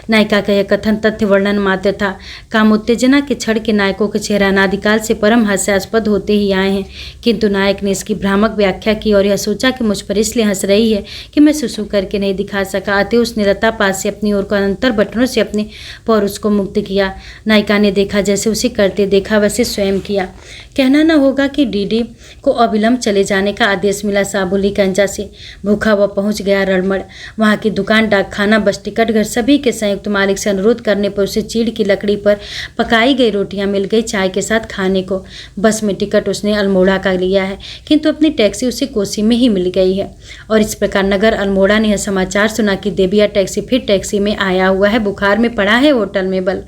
नायिका का यह कथन तथ्य वर्णन मात्र था। काम उत्तेजना के क्षण के नायकों के चेहरा अनादिकाल से परम हास्यास्पद होते ही आए हैं, किंतु नायक ने इसकी भ्रामक व्याख्या की और यह सोचा कि मुझ पर इसलिए हंस रही है कि मैं सुसु करके नहीं दिखा सका। अतः उसने लता पास से अपनी ओर को अंतर बटनों से अपने पौरुष को मुक्त किया। नायिका ने देखा जैसे उसे करते देखा वैसे स्वयं किया। कहना न होगा कि डीडी को अविलंब चले जाने का आदेश मिला। साबुली गंजा से भूखा वह पहुंच गया रड़मड़। वहां की दुकान, डाकखाना, बस टिकट घर सभी के संयुक्त मालिक से अनुरोध करने पर उसे चीड़ की लकड़ी पर पकाई गई रोटियां मिल गई चाय के साथ खाने को। बस में टिकट उसने अल्मोड़ा का लिया है, किंतु अपनी टैक्सी उसे कोसी में ही मिल गई है। और इस प्रकार नगर अल्मोड़ा ने यह समाचार सुना कि देबिया टैक्सी फिर टैक्सी में आया हुआ है। बुखार में पड़ा है होटल में बल।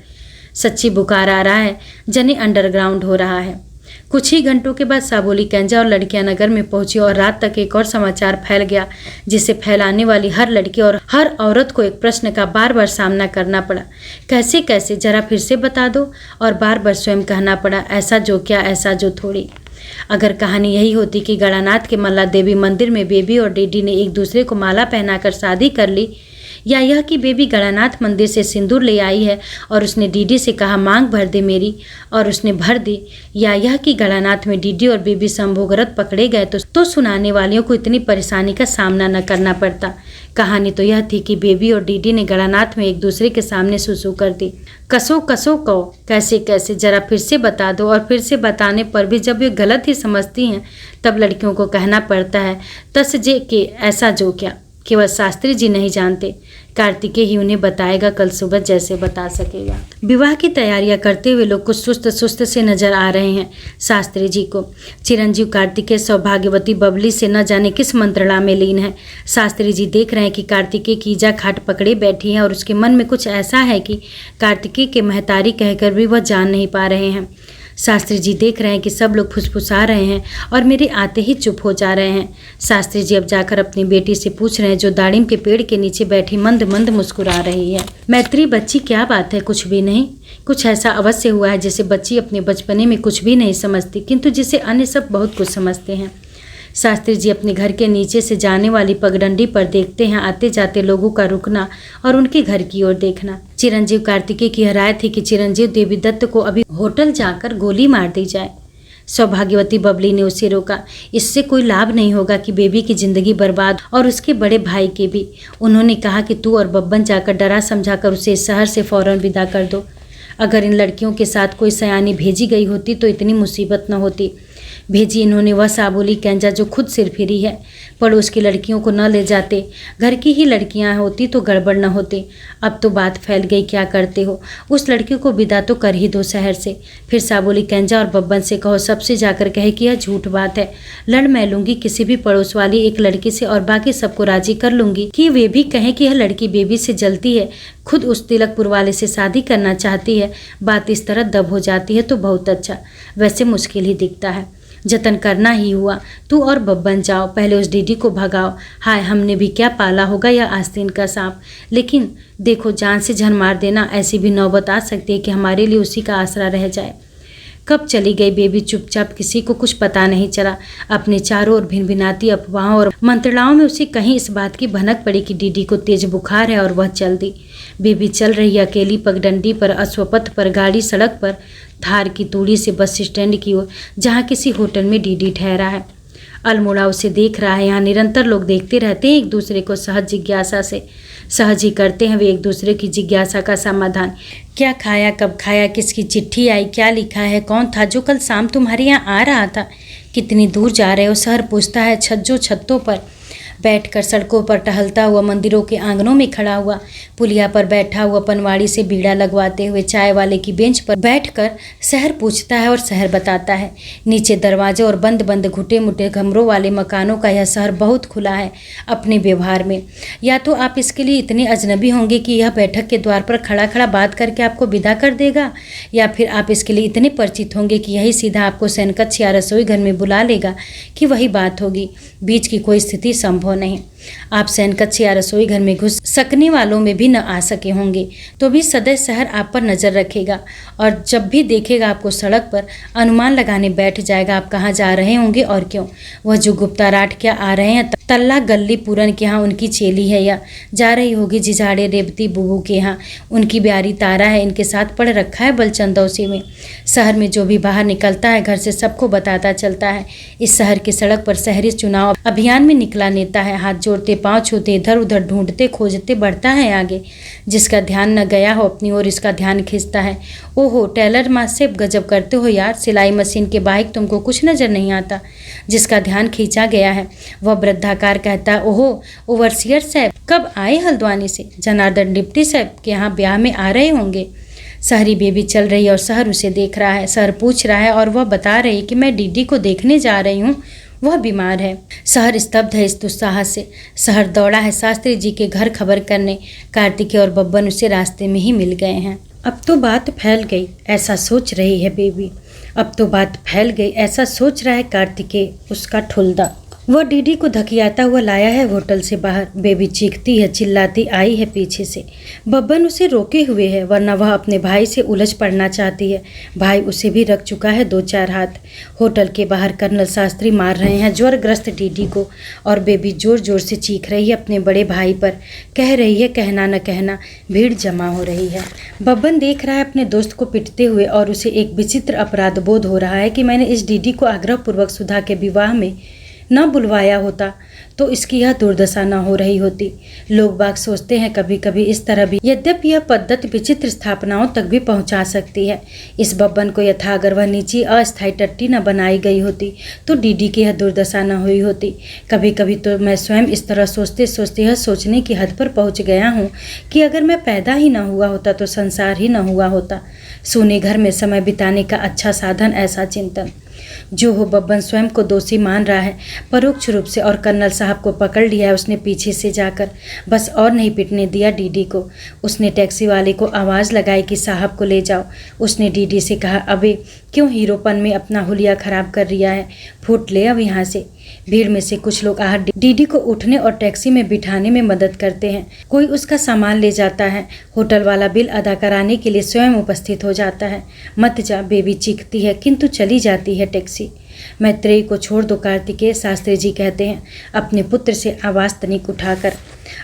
सच्ची बुखार आ रहा है, जने अंडरग्राउंड हो रहा है। कुछ ही घंटों के बाद साबोली कैंजा और लड़कियां नगर में पहुंची और रात तक एक और समाचार फैल गया, जिसे फैलाने वाली हर लड़की और हर औरत को एक प्रश्न का बार बार सामना करना पड़ा। कैसे कैसे, जरा फिर से बता दो। और बार बार स्वयं कहना पड़ा, ऐसा जो क्या, ऐसा जो थोड़ी। अगर कहानी यही होती कि गणानाथ के मल्ला देवी मंदिर में बेबी और डीडी ने एक दूसरे को माला पहनाकर शादी कर ली, या यह कि बेबी गणानाथ मंदिर से सिंदूर ले आई है और उसने डीडी से कहा मांग भर दे मेरी, और उसने भर दी, या यह कि गणानाथ में डीडी और बेबी संभोगरत पकड़े गए तो सुनाने वालियों को इतनी परेशानी का सामना न करना पड़ता। कहानी तो यह थी कि बेबी और डीडी ने गणानाथ में एक दूसरे के सामने सुसु कर दी। कसो कसो कहो, कैसे कैसे, जरा फिर से बता दो। और फिर से बताने पर भी जब वे गलत ही समझती हैं तब लड़कियों को कहना पड़ता है तस जे के ऐसा जो क्या। केवल शास्त्री जी नहीं जानते, कार्तिकेय ही उन्हें बताएगा, कल सुबह जैसे बता सकेगा। विवाह की तैयारियां करते हुए लोग कुछ सुस्त सुस्त से नजर आ रहे हैं शास्त्री जी को। चिरंजीव कार्तिकेय सौभाग्यवती बबली से न जाने किस मंत्रणा में लीन है। शास्त्री जी देख रहे हैं कि कार्तिकेय की ईजा खाट पकड़े बैठी है और उसके मन में कुछ ऐसा है कि कार्तिकेय के महतारी कहकर भी वह जान नहीं पा रहे हैं। शास्त्री जी देख रहे हैं कि सब लोग फुसफुसा रहे हैं और मेरे आते ही चुप हो जा रहे हैं। शास्त्री जी अब जाकर अपनी बेटी से पूछ रहे हैं, जो दाड़िम के पेड़ के नीचे बैठी मंद मंद मुस्कुरा रही है। मैत्री बच्ची, क्या बात है? कुछ भी नहीं। कुछ ऐसा अवश्य हुआ है जिसे बच्ची अपने बचपने में कुछ भी नहीं समझती, किंतु जिसे अन्य सब बहुत कुछ समझते हैं। शास्त्री जी अपने घर के नीचे से जाने वाली पगडंडी पर देखते हैं आते जाते लोगों का रुकना और उनके घर की ओर देखना। चिरंजीव कार्तिकेय की राय थी कि चिरंजीव देवी दत्त को अभी होटल जाकर गोली मार दी जाए। सौभाग्यवती बबली ने उसे रोका, इससे कोई लाभ नहीं होगा कि बेबी की जिंदगी बर्बाद और उसके बड़े भाई के भी। उन्होंने कहा कि तू और बब्बन जाकर डरा समझाकर उसे इस शहर से फौरन विदा कर दो। अगर इन लड़कियों के साथ कोई सयानी भेजी गई होती तो इतनी मुसीबत न होती। भेजी इन्होंने वह साबोली कैंजा जो खुद सिर फिरी है। पड़ोस की लड़कियों को न ले जाते, घर की ही लड़कियां होती तो गड़बड़ न होती। अब तो बात फैल गई, क्या करते हो? उस लड़की को विदा तो कर ही दो शहर से। फिर साबोली कैंजा और बब्बन से कहो सबसे जाकर कहे कि यह झूठ बात है। लड़ मैं लूंगी किसी भी पड़ोस वाली एक लड़की से और बाकी सबको राजी कर लूंगी कि वे भी कहें कि यह लड़की बेबी से जलती है, खुद उस तिलकपुर वाले से शादी करना चाहती है। बात इस तरह दब हो जाती है तो बहुत अच्छा, वैसे मुश्किल ही दिखता है। जतन करना ही हुआ। तू और बब्बन जाओ, पहले उस डीडी को भगाओ। हाय, हमने भी क्या पाला होगा या आस्तीन का सांप। लेकिन देखो, जान से जान मार देना, ऐसी भी नौबत आ सकती है कि हमारे लिए उसी का आसरा रह जाए। कब चली गई बेबी चुपचाप, किसी को कुछ पता नहीं चला। अपने चारों ओर भिनभिनाती अफवाहों और मंत्रणाओं में उसे कहीं इस बात की भनक पड़ी कि डीडी को तेज बुखार है और वह चल दी। बेबी चल रही अकेली पगडंडी पर, अश्वपथ पर, गाड़ी सड़क पर, धार की तूड़ी से बस स्टैंड की ओर जहाँ किसी होटल में डीडी ठहरा है। अल्मोड़ा उसे देख रहा है। यहाँ निरंतर लोग देखते रहते हैं एक दूसरे को सहज जिज्ञासा से। सहज ही करते हैं वे एक दूसरे की जिज्ञासा का समाधान। क्या खाया, कब खाया, किसकी चिट्ठी आई, क्या लिखा है, कौन था जो कल शाम तुम्हारे यहाँ आ रहा था, कितनी दूर जा रहे हो? शहर पूछता है। छज्जों छत्तों पर बैठकर, सड़कों पर टहलता हुआ, मंदिरों के आंगनों में खड़ा हुआ, पुलिया पर बैठा हुआ, पनवाड़ी से बीड़ा लगवाते हुए, चाय वाले की बेंच पर बैठकर शहर पूछता है और शहर बताता है। नीचे दरवाजे और बंद बंद घुटे मुटे कमरों वाले मकानों का यह शहर बहुत खुला है अपने व्यवहार में। या तो आप इसके लिए इतने अजनबी होंगे कि यह बैठक के द्वार पर खड़ा खड़ा बात करके आपको विदा कर देगा, या फिर आप इसके लिए इतने परिचित होंगे कि यही सीधा आपको सैनकक्ष या रसोई घर में बुला लेगा कि वही बात होगी। बीच की कोई स्थिति संभव नहीं। आप सैनकक्ष या रसोई घर में घुस सकने वालों में भी न आ सके होंगे तो भी सदैव शहर आप पर नजर रखेगा और जब भी देखेगा आपको सड़क पर अनुमान लगाने बैठ जाएगा आप कहाँ जा रहे होंगे और क्यों। वह जो गुप्ता राठ क्या आ रहे हैं तल्ला गल्ली पूरन के यहाँ उनकी चेली है, या जा रही होगी जिझाड़े रेवती बुबू के यहाँ उनकी ब्यारी तारा है, इनके साथ पड़ रखा है बलचंदौसी में। शहर में जो भी बाहर निकलता है घर से सबको बताता चलता है। इस शहर की सड़क पर शहरी चुनाव अभियान में निकला नेता है, हाथ जोड़ते पांव छूते इधर उधर ढूंढते खोजते बढ़ता है आगे। जिसका ध्यान न गया हो अपनी ओर इसका ध्यान खींचता है। ओहो, टेलर मास्टर गजब करते हो यार, सिलाई मशीन के बाहिक तुमको कुछ नजर नहीं आता। जिसका ध्यान खींचा गया है वह वृद्धाकार कहता है, ओहो ओवरसियर साहब कब आए हल्द्वानी से? जनार्दन डिप्टी साहब के यहाँ ब्याह में आ रहे होंगे। शहरी बेबी चल रही है और शहर उसे देख रहा है। शहर पूछ रहा है और वह बता रही कि मैं डीडी को देखने जा रही हूँ, वह बीमार है। शहर स्तब्ध है इस दुस्साहस से। शहर दौड़ा है शास्त्री जी के घर खबर करने। कार्तिकेय और बब्बन उसे रास्ते में ही मिल गए हैं। अब तो बात फैल गई, ऐसा सोच रही है बेबी। अब तो बात फैल गई, ऐसा सोच रहा है कार्तिकेय, उसका ठुल्दा। वह डीडी को धकियाता हुआ लाया है होटल से बाहर। बेबी चीखती है, चिल्लाती आई है पीछे से। बब्बन उसे रोके हुए है, वरना वह अपने भाई से उलझ पड़ना चाहती है। भाई उसे भी रख चुका है 2-4 हाथ। होटल के बाहर कर्नल शास्त्री मार रहे हैं ज्वरग्रस्त डीडी को, और बेबी जोर जोर से चीख रही है अपने बड़े भाई पर। कह रही है कहना न कहना, भीड़ जमा हो रही है। बब्बन देख रहा है अपने दोस्त को पिटते हुए, और उसे एक विचित्र अपराध बोध हो रहा है कि मैंने इस डीडी को आग्रहपूर्वक सुधा के विवाह में न बुलवाया होता तो इसकी यह दुर्दशा न हो रही होती। लोग बाग सोचते हैं कभी कभी इस तरह भी, यद्यपि यह पद्धति विचित्र स्थापनाओं तक भी पहुंचा सकती है। इस बब्बन को यथा अगर वह नीची अस्थायी टट्टी न बनाई गई होती तो डीडी की यह दुर्दशा न हुई होती। कभी कभी तो मैं स्वयं इस तरह सोचते सोचते यह सोचने की हद पर पहुंच गया हूँ कि अगर मैं पैदा ही न हुआ होता तो संसार ही न हुआ होता। सोने घर में समय बिताने का अच्छा साधन ऐसा चिंतन। जो हो, बब्बन स्वयं को दोषी मान रहा है परोक्ष रूप से, और कर्नल साहब को पकड़ लिया है उसने पीछे से जाकर। बस और नहीं पिटने दिया डीडी को। उसने टैक्सी वाले को आवाज़ लगाई कि साहब को ले जाओ। उसने डीडी से कहा, अबे क्यों हीरोपन में अपना हुलिया खराब कर रिया है, फूट ले अब यहाँ से। भीड़ में से कुछ लोग आहट डीडी को उठने और टैक्सी में बिठाने में मदद करते हैं। कोई उसका सामान ले जाता है। होटल वाला बिल अदा कराने के लिए स्वयं उपस्थित हो जाता है। मत जा, बेबी चीखती है, किंतु चली जाती है टैक्सी। मैत्रेयी को छोड़ दो कार्तिकेय, शास्त्री जी कहते हैं अपने पुत्र से आवाज़ तनिक उठाकर।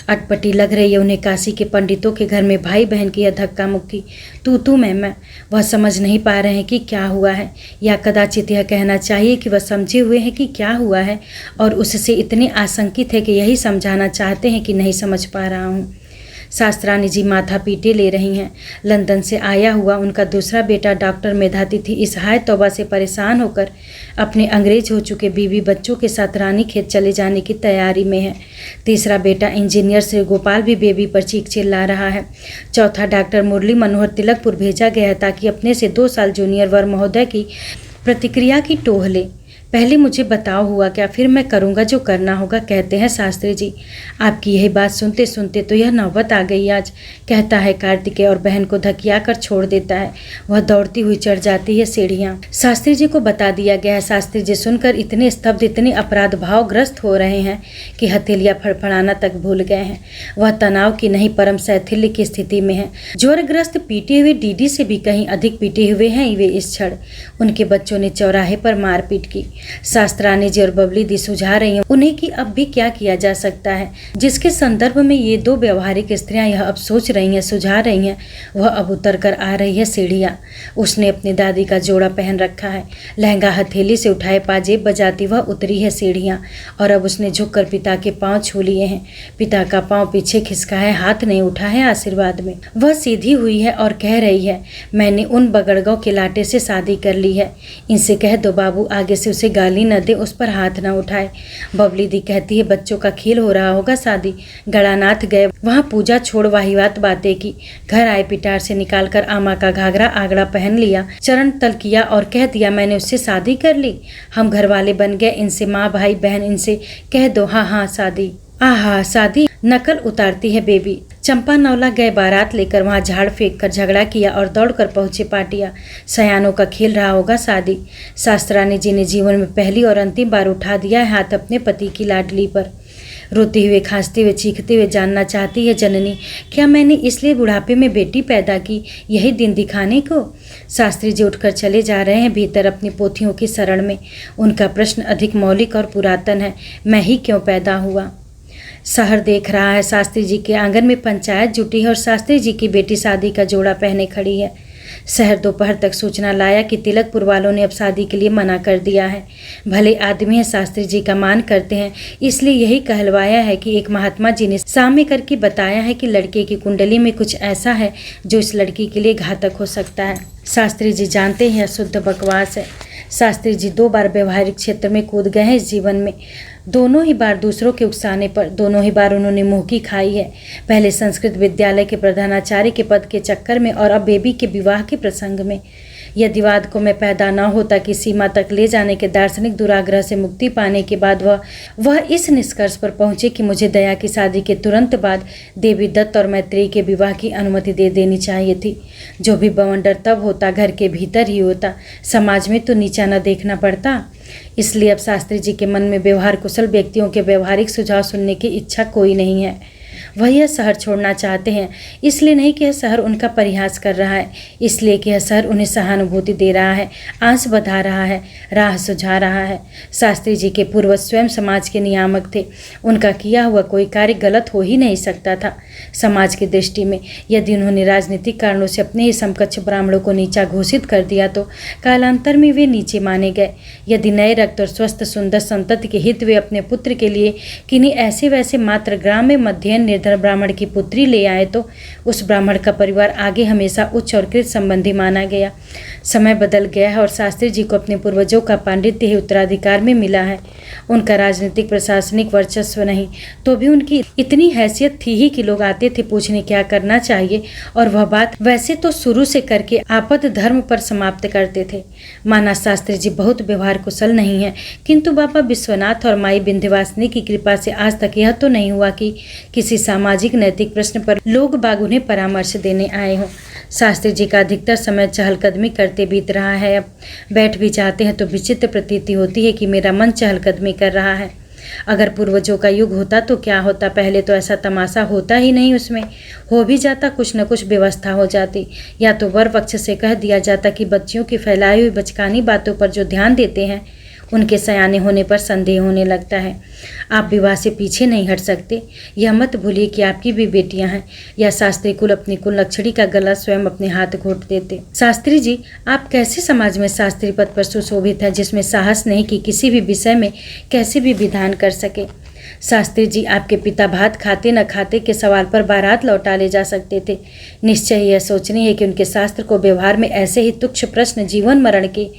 अटपटी लग रही है उन्हें काशी के पंडितों के घर में भाई बहन की यह धक्का मुक्की, तू मैं। वह समझ नहीं पा रहे हैं कि क्या हुआ है, या कदाचित यह कहना चाहिए कि वह समझे हुए हैं कि क्या हुआ है, और उससे इतने आशंकित है कि यही समझाना चाहते हैं कि नहीं समझ पा रहा हूँ। शास्त्रानी जी माथा पीटे ले रही हैं। लंदन से आया हुआ उनका दूसरा बेटा डॉक्टर मेधातिथि इस हाय तौबा से परेशान होकर अपने अंग्रेज हो चुके बीवी बच्चों के साथ रानीखेत चले जाने की तैयारी में है। तीसरा बेटा इंजीनियर श्री गोपाल भी बेबी पर चीख चिल्ला रहा है। चौथा डॉक्टर मुरली मनोहर तिलकपुर भेजा गया है ताकि अपने से 2 साल जूनियर वर महोदय की प्रतिक्रिया की टोह ले। पहले मुझे बताओ हुआ क्या, फिर मैं करूँगा जो करना होगा, कहते हैं शास्त्री जी। आपकी यही बात सुनते सुनते तो यह नौबत आ गई आज, कहता है कार्तिकेय और बहन को धकिया कर छोड़ देता है। वह दौड़ती हुई चढ़ जाती है सीढ़ियाँ। शास्त्री जी को बता दिया गया है। शास्त्री जी सुनकर इतने स्तब्ध, इतने अपराध भावग्रस्त हो रहे हैं कि हथेलियाँ फड़फड़ाना तक भूल गए हैं। वह तनाव की नहीं परम शैथिल्य की स्थिति में है। ज्वरग्रस्त पीटे हुए डीडी से भी कहीं अधिक पीटे हुए हैं वे इस क्षण। उनके बच्चों ने चौराहे पर मारपीट की। शास्त्रानी जी और बबली दी सुझा रही हैं उन्हें कि अब भी क्या किया जा सकता है। जिसके संदर्भ में ये 2 व्यवहारिक स्त्रियां यह अब सोच रही हैं, सुझा रही हैं, वह अब उतर कर आ रही है सीढ़ियाँ। उसने अपनी दादी का जोड़ा पहन रखा है। लहंगा हथेली से उठाए पाजेब बजाती वह उतरी है सीढ़ियाँ, और अब उसने झुककर पिता के पाँव छू लिए हैं। पिता का पाँव पीछे खिसका है, हाथ नहीं उठा है आशीर्वाद में। वह सीधी हुई है और कह रही है, मैंने उन बगड़गांव के लाटे से शादी कर ली है। इनसे कह दो बाबू आगे से उसे गाली न दे, उस पर हाथ न उठाए। बबली दी कहती है, बच्चों का खेल हो रहा होगा शादी। गड़ानाथ गए, वहाँ पूजा छोड़ वाहिवात बातें की। घर आए, पिटार से निकालकर आमा का घाघरा आगड़ा पहन लिया, चरण तल किया और कह दिया, मैंने उससे शादी कर ली। हम घर वाले बन गए। इनसे माँ भाई बहन, इनसे कह दो हाँ शादी। आहा शादी, नकल उतारती है बेबी। चंपा नौला गए बारात लेकर, वहाँ झाड़ फेंक कर झगड़ा किया और दौड़कर पहुँचे पाटिया। सयानों का खेल रहा होगा शादी। शास्त्रानी जी ने जीवन में पहली और अंतिम बार उठा दिया है हाथ अपने पति की लाडली पर। रोते हुए, खांसते हुए, चीखते हुए जानना चाहती है जननी, क्या मैंने इसलिए बुढ़ापे में बेटी पैदा की, यही दिन दिखाने को? शास्त्री जी उठकर चले जा रहे हैं भीतर अपनी पोथियों की शरण में। उनका प्रश्न अधिक मौलिक और पुरातन है, मैं ही क्यों पैदा हुआ? शहर देख रहा है। शास्त्री जी के आंगन में पंचायत जुटी है और शास्त्री जी की बेटी शादी का जोड़ा पहने खड़ी है। शहर दोपहर तक सूचना लाया कि तिलकपुर वालों ने अब शादी के लिए मना कर दिया है। भले आदमी है, शास्त्री जी का मान करते हैं, इसलिए यही कहलवाया है कि एक महात्मा जी ने सामने करके बताया है कि लड़के की कुंडली में कुछ ऐसा है जो इस लड़की के लिए घातक हो सकता है। शास्त्री जी जानते हैं शुद्ध बकवास है। शास्त्री जी 2 बार व्यवहारिक क्षेत्र में कूद गए हैं इस जीवन में। दोनों ही बार दूसरों के उकसाने पर, दोनों ही बार उन्होंने मुँह की खाई है। पहले संस्कृत विद्यालय के प्रधानाचार्य के पद के चक्कर में और अब बेबी के विवाह के प्रसंग में। यदि वाद को मैं पैदा न होता कि सीमा तक ले जाने के दार्शनिक दुराग्रह से मुक्ति पाने के बाद वह इस निष्कर्ष पर पहुंचे कि मुझे दया की शादी के तुरंत बाद देवी दत्त और मैत्रेयी के विवाह की अनुमति दे देनी चाहिए थी। जो भी बवंडर तब होता घर के भीतर ही होता, समाज में तो नीचा न देखना पड़ता। इसलिए अब शास्त्री जी के मन में व्यवहार कुशल व्यक्तियों के व्यवहारिक सुझाव सुनने की इच्छा कोई नहीं है। वह यह शहर छोड़ना चाहते हैं, इसलिए नहीं कि यह शहर उनका परिहास कर रहा है, इसलिए कि यह शहर उन्हें सहानुभूति दे रहा है, आंच बधा रहा है, राह सुझा रहा है। शास्त्री जी के पूर्वज स्वयं समाज के नियामक थे। उनका किया हुआ कोई कार्य गलत हो ही नहीं सकता था। समाज की दृष्टि में यदि उन्होंने राजनीतिक कारणों से अपने ही समकक्ष ब्राह्मणों को नीचा घोषित कर दिया तो कालांतर में वे नीचे माने गए। यदि नए रक्त और स्वस्थ सुंदर संतति के हित वे अपने पुत्र के लिए किन्हीं ऐसे वैसे मात्र ग्राम में मध्यम निर्धन ब्राह्मण की पुत्री ले आए तो उस ब्राह्मण का परिवार आगे हमेशा उच्च और कृत संबंधी माना गया। समय बदल गया है और शास्त्री जी को अपने पूर्वजों का पांडित्य ही उत्तराधिकार में मिला है। उनका राजनीतिक प्रशासनिक वर्चस्व नहीं तो भी उनकी इतनी हैसियत थी ही कि लोग आते थे पूछने क्या करना चाहिए, और वह बात वैसे तो शुरू से करके आपद धर्म पर समाप्त करते थे। माना शास्त्री जी बहुत व्यवहार कुशल नहीं है, किंतु बाबा विश्वनाथ और माई विंध्यवासिनी की कृपा से आज तक यह तो नहीं हुआ कि किसी सामाजिक नैतिक प्रश्न पर लोग बाग उन्हें परामर्श देने आए हों। शास्त्री जी का अधिकतर समय चहलकदमी करते बीत रहा है। अब बैठ भी जाते हैं तो विचित्र प्रतीति होती है कि मेरा मन चहलकदमी कर रहा है। अगर पूर्वजों का युग होता तो क्या होता, पहले तो ऐसा तमाशा होता ही नहीं, उसमें हो भी जाता कुछ न कुछ व्यवस्था हो जाती, या तो वर पक्ष से कह दिया जाता कि बच्चियों की फैलाई हुई बचकानी बातों पर जो ध्यान देते हैं उनके सयाने होने पर संदेह होने लगता है। आप विवाह से पीछे नहीं हट सकते, यह मत भूलिए कि आपकी भी बेटियां हैं। या शास्त्री कुल अपनी कुल लक्षणी का गला स्वयं अपने हाथ घोट देते। शास्त्री जी, आप कैसे समाज में शास्त्री पद पर सुशोभित हैं जिसमें साहस नहीं कि किसी भी विषय में कैसे भी विधान कर सके। शास्त्री जी, आपके पिता भात खाते न खाते के सवाल पर बारात लौटा ले जा सकते थे। निश्चय यह सोचनी है कि उनके शास्त्र को व्यवहार में ऐसे ही तुच्छ प्रश्न जीवन मरण के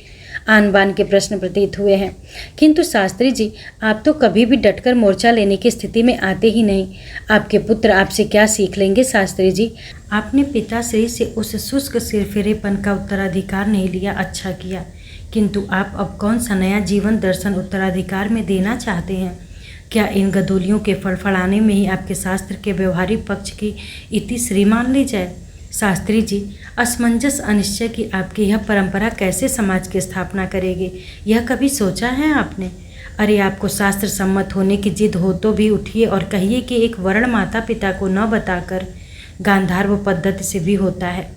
आन बान के प्रश्न प्रतीत हुए हैं। किंतु शास्त्री जी, आप तो कभी भी डटकर मोर्चा लेने की स्थिति में आते ही नहीं। आपके पुत्र आपसे क्या सीख लेंगे शास्त्री जी? आपने पिताश्री से उस शुष्क सिरफिरेपन का उत्तराधिकार नहीं लिया, अच्छा किया। किंतु आप अब कौन सा नया जीवन दर्शन उत्तराधिकार में देना चाहते हैं? क्या इन गदोलियों के फड़फड़ाने में ही आपके शास्त्र के व्यवहारिक पक्ष की इति श्री मान ली जाए? शास्त्री जी, असमंजस अनिश्चय की आपकी यह परंपरा कैसे समाज की स्थापना करेगी, यह कभी सोचा है आपने? अरे, आपको शास्त्र सम्मत होने की जिद हो तो भी उठिए और कहिए कि एक वर्ण माता पिता को न बताकर गांधार्व पद्धति से भी होता है।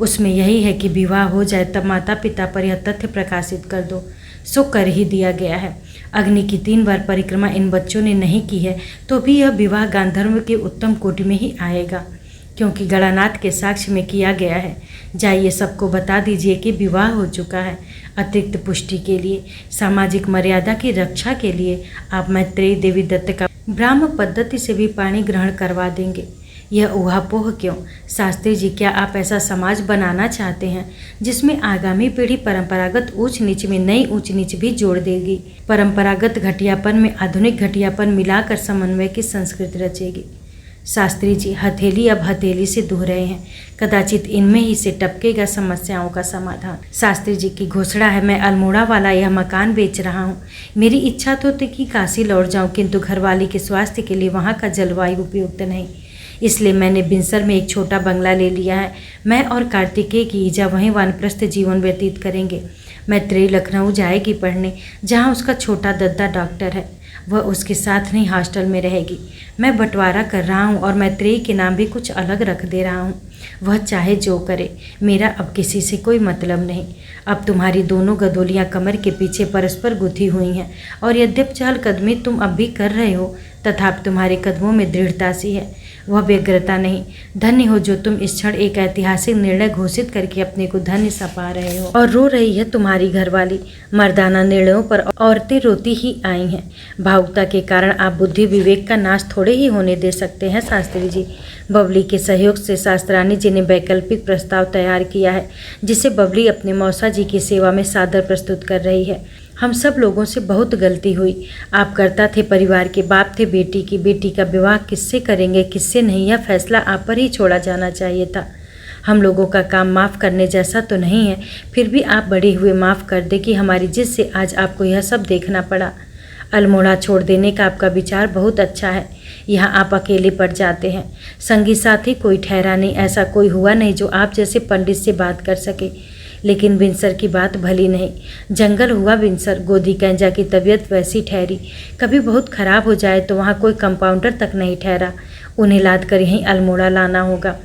उसमें यही है कि विवाह हो जाए तब माता पिता पर यह तथ्य प्रकाशित कर दो। सो कर ही दिया गया है। अग्नि की 3 बार परिक्रमा इन बच्चों ने नहीं की है तो भी यह विवाह गांधर्व के उत्तम कोटि में ही आएगा, क्योंकि गणानाथ के साक्ष्य में किया गया है। जाइए सबको बता दीजिए कि विवाह हो चुका है। अतिरिक्त पुष्टि के लिए, सामाजिक मर्यादा की रक्षा के लिए आप मैत्रेयी देवी दत्त का ब्राह्म पद्धति से भी पाणी ग्रहण करवा देंगे। यह ऊहापोह क्यों? शास्त्री जी, क्या आप ऐसा समाज बनाना चाहते हैं जिसमें आगामी पीढ़ी परंपरागत ऊंच नीच में नई ऊंच नीच भी जोड़ देगी, परंपरागत घटियापन में आधुनिक घटियापन मिलाकर समन्वय की संस्कृति रचेगी? शास्त्री जी, हथेली अब हथेली से धो रहे हैं, कदाचित इनमें ही से टपकेगा समस्याओं का समाधान। शास्त्री जी की घोषणा है, मैं अल्मोड़ा वाला यह मकान बेच रहा हूँ। मेरी इच्छा तो थी कि काशी लौट जाऊँ, किंतु घरवाली के स्वास्थ्य के लिए वहाँ का जलवायु उपयुक्त नहीं, इसलिए मैंने बिनसर में एक छोटा बंगला ले लिया है। मैं और कार्तिकेय की ईजा वहीं वानप्रस्थ जीवन व्यतीत करेंगे। मैत्रेयी लखनऊ जाएगी पढ़ने, जहाँ उसका छोटा दद्दा डॉक्टर है। वह उसके साथ नहीं हॉस्टल में रहेगी। मैं बंटवारा कर रहा हूँ और मैत्रेयी के नाम भी कुछ अलग रख दे रहा हूँ। वह चाहे जो करे, मेरा अब किसी से कोई मतलब नहीं। अब तुम्हारी दोनों गदोलियाँ कमर के पीछे परस्पर गुथी हुई हैं, और यद्यप चहलकदमी तुम अब भी कर रहे हो, तथापि तुम्हारे कदमों में दृढ़ता सी है, वह व्यग्रता नहीं। धन्य हो जो तुम इस क्षण एक ऐतिहासिक निर्णय घोषित करके अपने को धन्य सपा रहे हो। और रो रही है तुम्हारी घरवाली। मर्दाना निर्णयों पर औरतें रोती ही आई हैं। भावुकता के कारण आप बुद्धि विवेक का नाश थोड़े ही होने दे सकते हैं शास्त्री जी। बबली के सहयोग से शास्त्रानी जी ने वैकल्पिक प्रस्ताव तैयार किया है, जिसे बबली अपने मौसा जी की सेवा में सादर प्रस्तुत कर रही है। हम सब लोगों से बहुत गलती हुई। आप करता थे, परिवार के बाप थे, बेटी का विवाह किससे करेंगे किससे नहीं, यह फैसला आप पर ही छोड़ा जाना चाहिए था। हम लोगों का काम माफ़ करने जैसा तो नहीं है, फिर भी आप बड़े हुए माफ़ कर दे कि हमारी जिद से आज आपको यह सब देखना पड़ा। अल्मोड़ा छोड़ देने का आपका विचार बहुत अच्छा है। यहाँ आप अकेले पड़ जाते हैं, संगी साथी कोई ठहरा नहीं, ऐसा कोई हुआ नहीं जो आप जैसे पंडित से बात कर सके। लेकिन विंसर की बात भली नहीं, जंगल हुआ विंसर, गोदी कैंजा की तबीयत वैसी ठहरी, कभी बहुत ख़राब हो जाए तो वहाँ कोई कंपाउंडर तक नहीं ठहरा, उन्हें लाद कर यहीं अल्मोड़ा लाना होगा।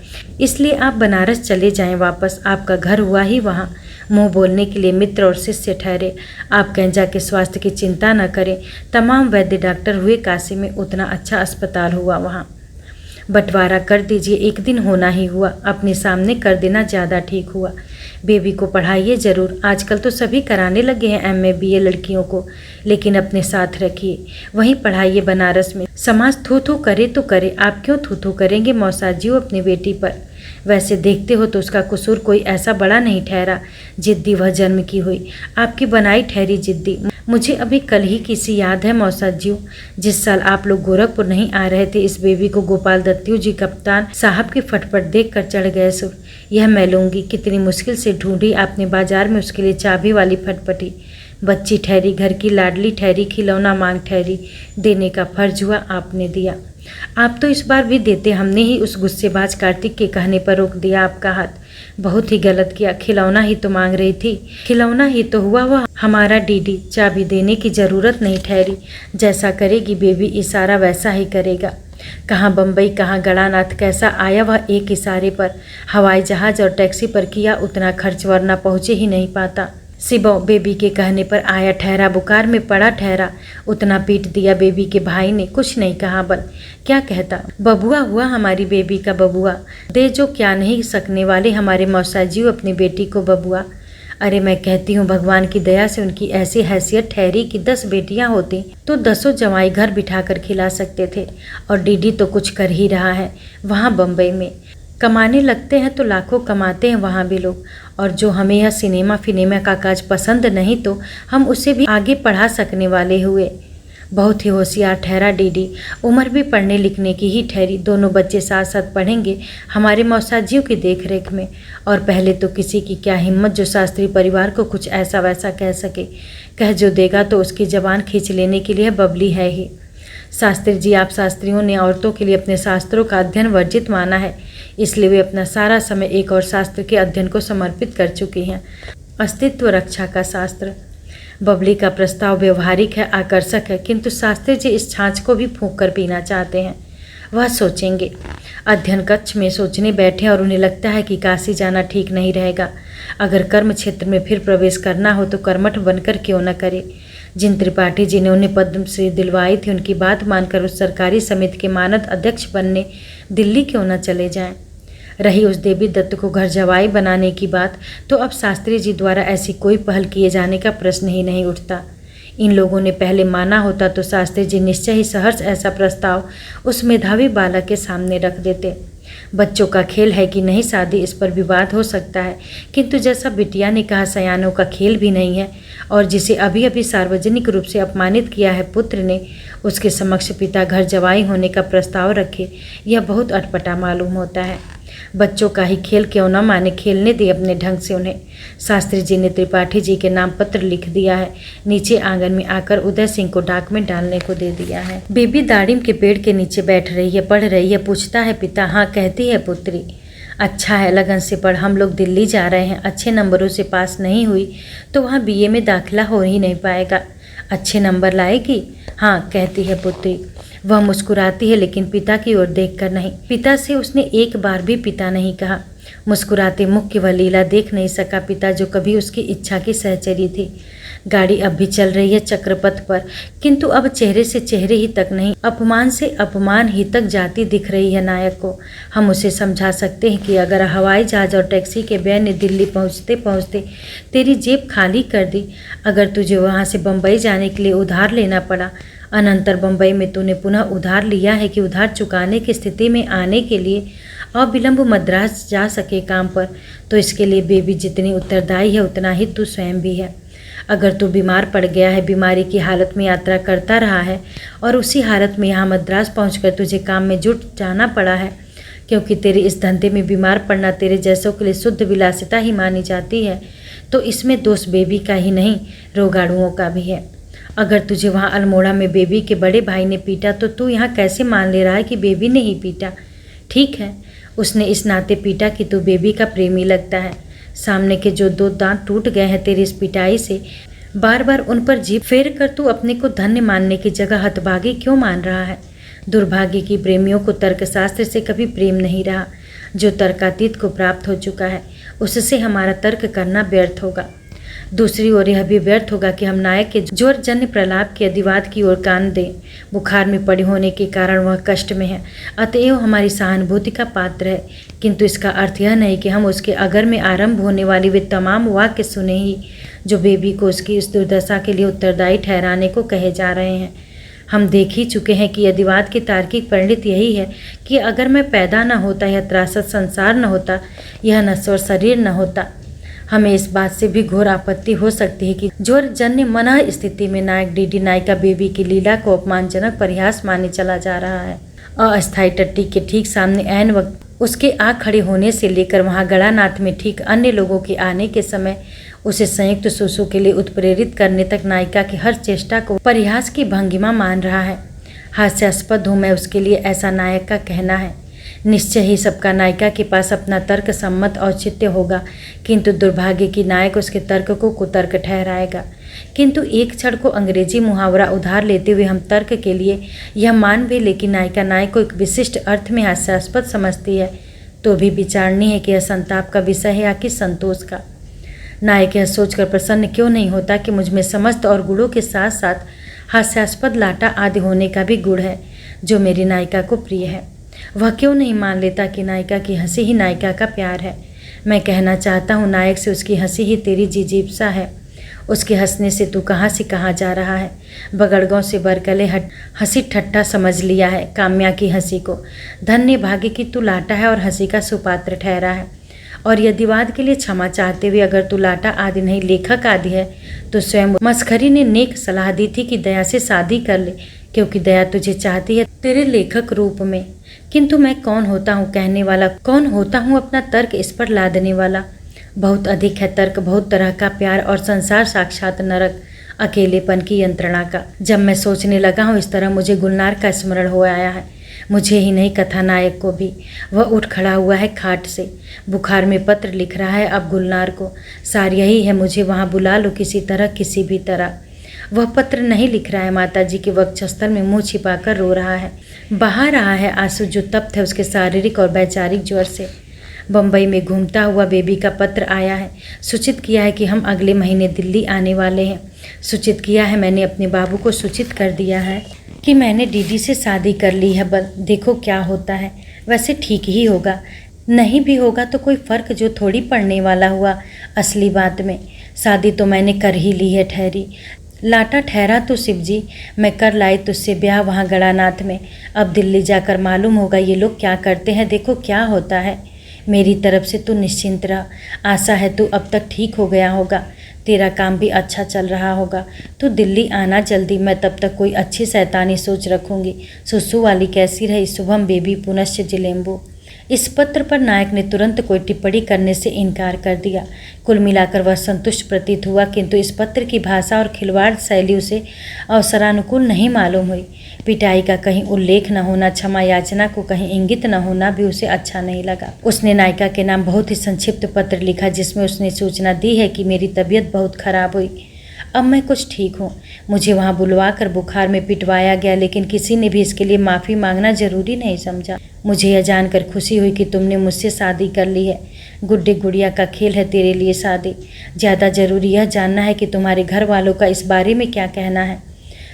इसलिए आप बनारस चले जाएं वापस, आपका घर हुआ ही वहाँ। मुंह बोलने के लिए मित्र और शिष्य ठहरे। आप कैंजा के स्वास्थ्य की चिंता न करें, तमाम वैद्य डॉक्टर हुए काशी में, उतना अच्छा अस्पताल हुआ वहाँ। बंटवारा कर दीजिए, एक दिन होना ही हुआ, अपने सामने कर देना ज़्यादा ठीक हुआ। बेबी को पढ़ाइए ज़रूर, आजकल तो सभी कराने लगे हैं एमए बीए लड़कियों को, लेकिन अपने साथ रखिए, वहीं पढ़ाइए बनारस में। समाज थू थू करे तो करे, आप क्यों थू थू करेंगे मौसाजियों अपनी बेटी पर? वैसे देखते हो तो उसका कसूर कोई ऐसा बड़ा नहीं ठहरा, जिद्दी वह जन्म की हुई, आपकी बनाई ठहरी जिद्दी। मुझे अभी कल ही किसी याद है मौसाजियों, जिस साल आप लोग गोरखपुर नहीं आ रहे थे, इस बेबी को गोपाल दत्तियों जी कप्तान साहब की फटफट देख कर चढ़ गए सुर। यह मैं लूँगी, कितनी मुश्किल से ढूंढी आपने बाजार में उसके लिए चाबी वाली फटफटी। बच्ची ठहरी, घर की लाडली ठहरी, खिलौना मांग ठहरी, देने का फर्ज हुआ आपने दिया। आप तो इस बार भी देते, हमने ही उस गुस्सेबाज कार्तिक के कहने पर रोक दिया आपका हाथ। बहुत ही गलत किया, खिलौना ही तो मांग रही थी, खिलौना ही तो हुआ वह हमारा डीडी, चाबी देने की ज़रूरत नहीं ठहरी। जैसा करेगी बेबी इशारा वैसा ही करेगा। कहाँ बम्बई कहाँ गड़ानाथ, कैसा आया वह एक इशारे पर। हवाई जहाज़ और टैक्सी पर किया उतना खर्च, वरना पहुँचे ही नहीं पाता। सिबो बेबी के कहने पर आया ठहरा, बुखार में पड़ा ठहरा, उतना पीट दिया बेबी के भाई ने, कुछ नहीं कहा बल क्या कहता। बबुआ हुआ हमारी बेबी का बबुआ, दे जो क्या नहीं सकने वाले हमारे मौसाजी अपनी बेटी को बबुआ। अरे मैं कहती हूँ भगवान की दया से उनकी ऐसी हैसियत ठहरी कि 10 बेटियाँ होती तो 10 जवाई घर बिठा कर खिला सकते थे। और डीडी तो कुछ कर ही रहा है वहाँ बम्बई में, कमाने लगते हैं तो लाखों कमाते हैं वहाँ भी लोग। और जो हमें यह सिनेमा फिनेमा का काज पसंद नहीं तो हम उसे भी आगे पढ़ा सकने वाले हुए। बहुत ही होशियार ठहरा डीडी, उम्र भी पढ़ने लिखने की ही ठहरी। दोनों बच्चे साथ साथ पढ़ेंगे हमारे मौसाजियों की देख रेख में। और पहले तो किसी की क्या हिम्मत जो शास्त्री परिवार को कुछ ऐसा वैसा कह सके। कह जो देगा तो उसकी जबान खींच लेने के लिए बबली है ही। शास्त्री जी, आप शास्त्रियों ने औरतों के लिए अपने शास्त्रों का अध्ययन वर्जित माना है, इसलिए वे अपना सारा समय एक और शास्त्र के अध्ययन को समर्पित कर चुकी हैं, अस्तित्व रक्षा का शास्त्र। बबली का प्रस्ताव व्यवहारिक है, आकर्षक है, किंतु शास्त्री जी इस छाछ को भी फूंक कर पीना चाहते हैं। वह सोचेंगे, अध्ययन कक्ष में सोचने बैठे और उन्हें लगता है कि काशी जाना ठीक नहीं रहेगा। अगर कर्म क्षेत्र में फिर प्रवेश करना हो तो कर्मठ बनकर क्यों न करे। जिन त्रिपाठी जी ने उन्हें पद्मश्री दिलवाई थी, उनकी बात मानकर उस सरकारी समिति के मानद अध्यक्ष बनने दिल्ली क्यों न चले जाएं। रही उस देवी दत्त को घर जवाई बनाने की बात, तो अब शास्त्री जी द्वारा ऐसी कोई पहल किए जाने का प्रश्न ही नहीं उठता। इन लोगों ने पहले माना होता तो शास्त्री जी निश्चय ही सहर्ष ऐसा प्रस्ताव उस मेधावी बालक के सामने रख देते। बच्चों का खेल है कि नहीं शादी, इस पर विवाद हो सकता है, किंतु जैसा बिटिया ने कहा सयानों का खेल भी नहीं है। और जिसे अभी अभी सार्वजनिक रूप से अपमानित किया है पुत्र ने, उसके समक्ष पिता घर जवाई होने का प्रस्ताव रखे, यह बहुत अटपटा मालूम होता है। बच्चों का ही खेल क्यों न माने, खेलने दे अपने ढंग से उन्हें। शास्त्री जी ने त्रिपाठी जी के नाम पत्र लिख दिया है, नीचे आंगन में आकर उदय सिंह को डाक में डालने को दे दिया है। बेबी दाड़िम के पेड़ के नीचे बैठ रही है, पढ़ रही है, पूछता है पिता, हाँ कहती है पुत्री। अच्छा है, लगन से पढ़, हम लोग दिल्ली जा रहे हैं, अच्छे नंबरों से पास नहीं हुई तो वहाँ बीए में दाखिला हो ही नहीं पाएगा। अच्छे नंबर लाएगी? हाँ कहती है पुत्री। वह मुस्कुराती है, लेकिन पिता की ओर देखकर नहीं। पिता से उसने एक बार भी पिता नहीं कहा। मुस्कुराते मुख की वह लीला देख नहीं सका पिता, जो कभी उसकी इच्छा की सहचरी थी। गाड़ी अब भी चल रही है चक्रपथ पर, किंतु अब चेहरे से चेहरे ही तक नहीं, अपमान से अपमान ही तक जाती दिख रही है नायक को। हम उसे समझा सकते हैं कि अगर हवाई जहाज और टैक्सी के व्यय ने दिल्ली पहुंचते पहुंचते तेरी जेब खाली कर दी, अगर तुझे वहां से बम्बई जाने के लिए उधार लेना पड़ा, अनंतर बम्बई में तूने पुनः उधार लिया है कि उधार चुकाने की स्थिति में आने के लिए अविलंब मद्रास जा सके काम पर, तो इसके लिए बेबी जितनी उत्तरदायी है उतना ही तू स्वयं भी है। अगर तू बीमार पड़ गया है, बीमारी की हालत में यात्रा करता रहा है और उसी हालत में यहाँ मद्रास पहुंचकर तुझे काम में जुट जाना पड़ा है, क्योंकि तेरे इस धंधे में बीमार पड़ना तेरे जैसों के लिए शुद्ध विलासिता ही मानी जाती है, तो इसमें दोष बेबी का ही नहीं, रोगाणुओं का भी है। अगर तुझे वहाँ अल्मोड़ा में बेबी के बड़े भाई ने पीटा तो तू यहाँ कैसे मान ले रहा है कि बेबी ने ही पीटा? ठीक है, उसने इस नाते पीटा कि तू बेबी का प्रेमी लगता है। सामने के जो 2 दांत टूट गए हैं तेरी इस पिटाई से, बार बार उन पर जीभ फेर कर तू अपने को धन्य मानने की जगह हतभागी क्यों मान रहा है? दुर्भाग्य की प्रेमियों को तर्कशास्त्र से कभी प्रेम नहीं रहा। जो तर्कातीत को प्राप्त हो चुका है उससे हमारा तर्क करना व्यर्थ होगा। दूसरी ओर यह भी व्यर्थ होगा कि हम नायक के जोरजन्य प्रलाप के अधिवाद की ओर कान दें। बुखार में पड़ी होने के कारण वह कष्ट में है, अतएव हमारी सहानुभूति का पात्र है, किंतु इसका अर्थ यह नहीं कि हम उसके अगर में आरंभ होने वाली वे तमाम वाक्य सुने ही जो बेबी को उसकी इस दुर्दशा के लिए उत्तरदायी ठहराने को कहे जा रहे हैं। हम देख ही चुके हैं कि अधिवाद की तार्किक परिणति यही है कि अगर मैं पैदा न होता, यह त्रासद संसार न होता, यह नश्वर शरीर न होता, हमें इस बात से भी घोर आपत्ति हो सकती है कि जोरजन्य मना स्थिति में नायक डीडी नायिका बेबी की लीला को अपमानजनक परिहास माने चला जा रहा है। अस्थायी टट्टी के ठीक सामने ऐन वक्त उसके आ खड़े होने से लेकर वहां गड़ानाथ में ठीक अन्य लोगों के आने के समय उसे संयुक्त सुसु के लिए उत्प्रेरित करने तक नायिका की हर चेष्टा को परिहास की भंगिमा मान रहा है। हास्यास्पद हूँ मैं उसके लिए, ऐसा नायक का कहना है। निश्चय ही सबका नायिका के पास अपना तर्क सम्मत औचित्य होगा, किंतु दुर्भाग्य की नायक उसके तर्क को कुतर्क ठहराएगा। किंतु एक क्षण को अंग्रेजी मुहावरा उधार लेते हुए हम तर्क के लिए यह मान भी ले कि नायिका नायक को एक विशिष्ट अर्थ में हास्यास्पद समझती है, तो भी विचारनी है कि यह संताप का विषय है या कि संतोष का। नायक यह सोचकर प्रसन्न क्यों नहीं होता कि मुझमें समस्त और गुणों के साथ साथ हास्यास्पद लाटा आदि होने का भी गुण है जो मेरी नायिका को प्रिय है। वह क्यों नहीं मान लेता कि नायिका की हंसी ही नायिका का प्यार है? मैं कहना चाहता हूँ नायक से उसकी हंसी ही तेरी जिजीप्सा है। उसके हंसने से तू कहाँ से कहाँ जा रहा है। बगड़गांव से बरकले हंसी ठट्ठा समझ लिया है काम्या की हंसी को। धन्य भाग्य की तू लाटा है और हंसी का सुपात्र ठहरा है। और यदि वाद के लिए क्षमा चाहते हुए अगर तू लाटा आदि नहीं लेखक आदि है तो स्वयं मस्खरी ने नेक सलाह दी थी कि दया से शादी कर ले, क्योंकि दया तुझे चाहती है तेरे लेखक रूप में। किंतु मैं कौन होता हूँ कहने वाला, कौन होता हूँ अपना तर्क इस पर लादने वाला। बहुत अधिक है तर्क, बहुत तरह का प्यार और संसार साक्षात नरक, अकेलेपन की यंत्रणा का। जब मैं सोचने लगा हूँ इस तरह मुझे गुलनार का स्मरण हो आया है। मुझे ही नहीं कथानायक को भी। वह उठ खड़ा हुआ है खाट से, बुखार में पत्र लिख रहा है अब गुलनार को। सार यही है मुझे वहाँ बुला लो किसी तरह, किसी भी तरह। वह पत्र नहीं लिख रहा है, माता जी के वक्षस्थल में मुंह छिपाकर रो रहा है, बहा रहा है आंसू जो तप्त है उसके शारीरिक और वैचारिक ज्वर से। बम्बई में घूमता हुआ बेबी का पत्र आया है। सूचित किया है कि हम अगले महीने दिल्ली आने वाले हैं। सूचित किया है, मैंने अपने बाबू को सूचित कर दिया है कि मैंने डीडी से शादी कर ली है। बस देखो क्या होता है। वैसे ठीक ही होगा, नहीं भी होगा तो कोई फ़र्क जो थोड़ी पड़ने वाला हुआ। असली बात में शादी तो मैंने कर ही ली है ठहरी। लाटा ठहरा तो शिवजी, मैं कर लाई तुझसे ब्याह वहाँ गड़ानाथ में। अब दिल्ली जाकर मालूम होगा ये लोग क्या करते हैं, देखो क्या होता है। मेरी तरफ से तू निश्चिंत रह। आशा है तू अब तक ठीक हो गया होगा, तेरा काम भी अच्छा चल रहा होगा। तू दिल्ली आना जल्दी, मैं तब तक कोई अच्छी शैतानी सोच रखूँगी। सुसु वाली कैसी रही? शुभम बेबी पुनश्च जिलेम्बू। इस पत्र पर नायक ने तुरंत कोई टिप्पणी करने से इनकार कर दिया। कुल मिलाकर वह संतुष्ट प्रतीत हुआ, किंतु इस पत्र की भाषा और खिलवाड़ शैली उसे अवसरानुकूल नहीं मालूम हुई। पिटाई का कहीं उल्लेख न होना, क्षमा याचना को कहीं इंगित न होना भी उसे अच्छा नहीं लगा। उसने नायिका के नाम बहुत ही संक्षिप्त पत्र लिखा जिसमें उसने सूचना दी है कि मेरी तबीयत बहुत खराब हुई, अब मैं कुछ ठीक हूँ। मुझे वहाँ बुलवा कर बुखार में पिटवाया गया, लेकिन किसी ने भी इसके लिए माफ़ी मांगना जरूरी नहीं समझा। मुझे यह जानकर खुशी हुई कि तुमने मुझसे शादी कर ली है। गुड्डे गुड़िया का खेल है तेरे लिए शादी। ज़्यादा ज़रूरी यह जानना है कि तुम्हारे घर वालों का इस बारे में क्या कहना है।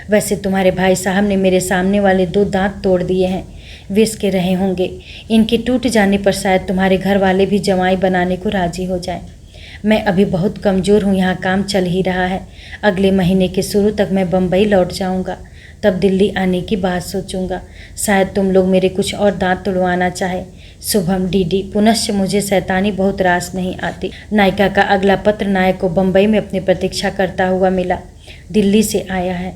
वैसे तुम्हारे भाई साहब ने मेरे सामने वाले 2 दांत तोड़ दिए हैं, विष के रहे होंगे। इनके टूट जाने पर शायद तुम्हारे घर वाले भी जवाई बनाने को राजी हो जाएं। मैं अभी बहुत कमज़ोर हूँ, यहाँ काम चल ही रहा है। अगले महीने के शुरू तक मैं बम्बई लौट जाऊँगा, तब दिल्ली आने की बात सोचूंगा। शायद तुम लोग मेरे कुछ और दांत तुड़वाना चाहे, शुभम डीडी पुनश्च मुझे शैतानी बहुत रास नहीं आती। नायिका का अगला पत्र नायक को बम्बई में अपनी प्रतीक्षा करता हुआ मिला। दिल्ली से आया है।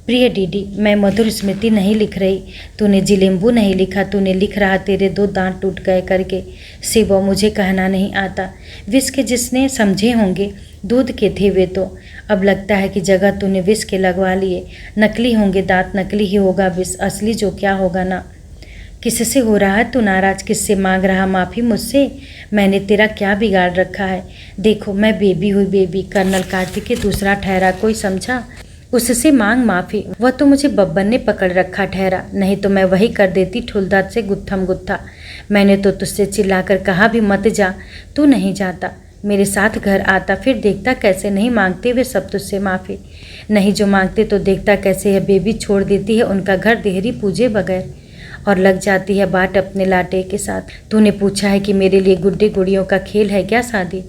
प्रिय डीडी, मैं मधुर स्मृति नहीं लिख रही, तूने जिलेम्बू नहीं लिखा, तूने लिख रहा तेरे 2 दांत टूट गए करके। सिवा मुझे कहना नहीं आता। विष के जिसने समझे होंगे, दूध के थे वे तो। अब लगता है कि जगह तूने विष के लगवा लिए। नकली होंगे दांत, नकली ही होगा विष, असली जो क्या होगा ना। किससे हो रहा है तू नाराज? किससे मांग रहा माफ़ी? मुझसे? मैंने तेरा क्या बिगाड़ रखा है? देखो मैं बेबी हुई बेबी, कर्नल कार्तिक के दूसरा ठहरा, कोई समझा? उससे मांग माफ़ी। वह तो मुझे बब्बन ने पकड़ रखा ठहरा, नहीं तो मैं वही कर देती ठुलदात से गुत्थम गुत्था। मैंने तो तुझसे चिल्लाकर कहा भी मत जा, तू नहीं जाता। मेरे साथ घर आता, फिर देखता कैसे नहीं मांगते वे सब तुझसे माफ़ी। नहीं जो मांगते तो देखता कैसे यह बेबी छोड़ देती है उनका घर देहरी पूजे बगैर और लग जाती है बाट अपने लाटे के साथ। तूने पूछा है कि मेरे लिए गुड्डे गुड़ियों का खेल है क्या शादी?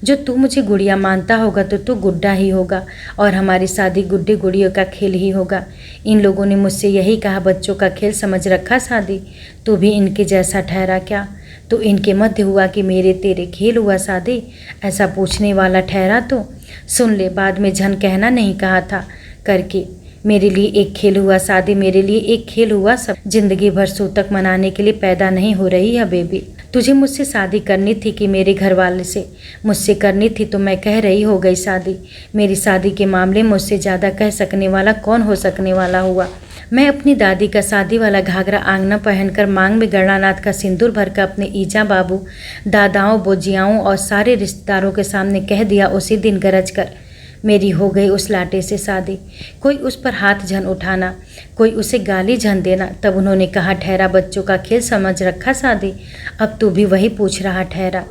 जो तू मुझे गुड़िया मानता होगा तो तू गुड्डा ही होगा और हमारी शादी गुड्डे गुड़ियों का खेल ही होगा। इन लोगों ने मुझसे यही कहा, बच्चों का खेल समझ रखा शादी। तू भी इनके जैसा ठहरा क्या? तो इनके मध्य हुआ कि मेरे तेरे खेल हुआ शादी? ऐसा पूछने वाला ठहरा तो सुन ले, बाद में झन कहना नहीं कहा था करके। मेरे लिए एक खेल हुआ शादी, मेरे लिए एक खेल हुआ सब। जिंदगी भर सूतक मनाने के लिए पैदा नहीं हो रही है बेबी। तुझे मुझसे शादी करनी थी कि मेरे घर वाले से? मुझसे करनी थी तो मैं कह रही हो गई शादी। मेरी शादी के मामले मुझसे ज़्यादा कह सकने वाला कौन हो सकने वाला हुआ? मैं अपनी दादी का शादी वाला घाघरा आंगना पहनकर मांग में गणनाथ का सिंदूर भरकर अपने ईजा बाबू, दादाओं, बोजियाओं और सारे रिश्तेदारों के सामने कह दिया उसी दिन गरज कर, मेरी हो गई उस लाटे से शादी। कोई उस पर हाथ झन उठाना, कोई उसे गाली झन देना। तब उन्होंने कहा ठहरा, बच्चों का खेल समझ रखा शादी। अब तू भी वही पूछ रहा ठहरा।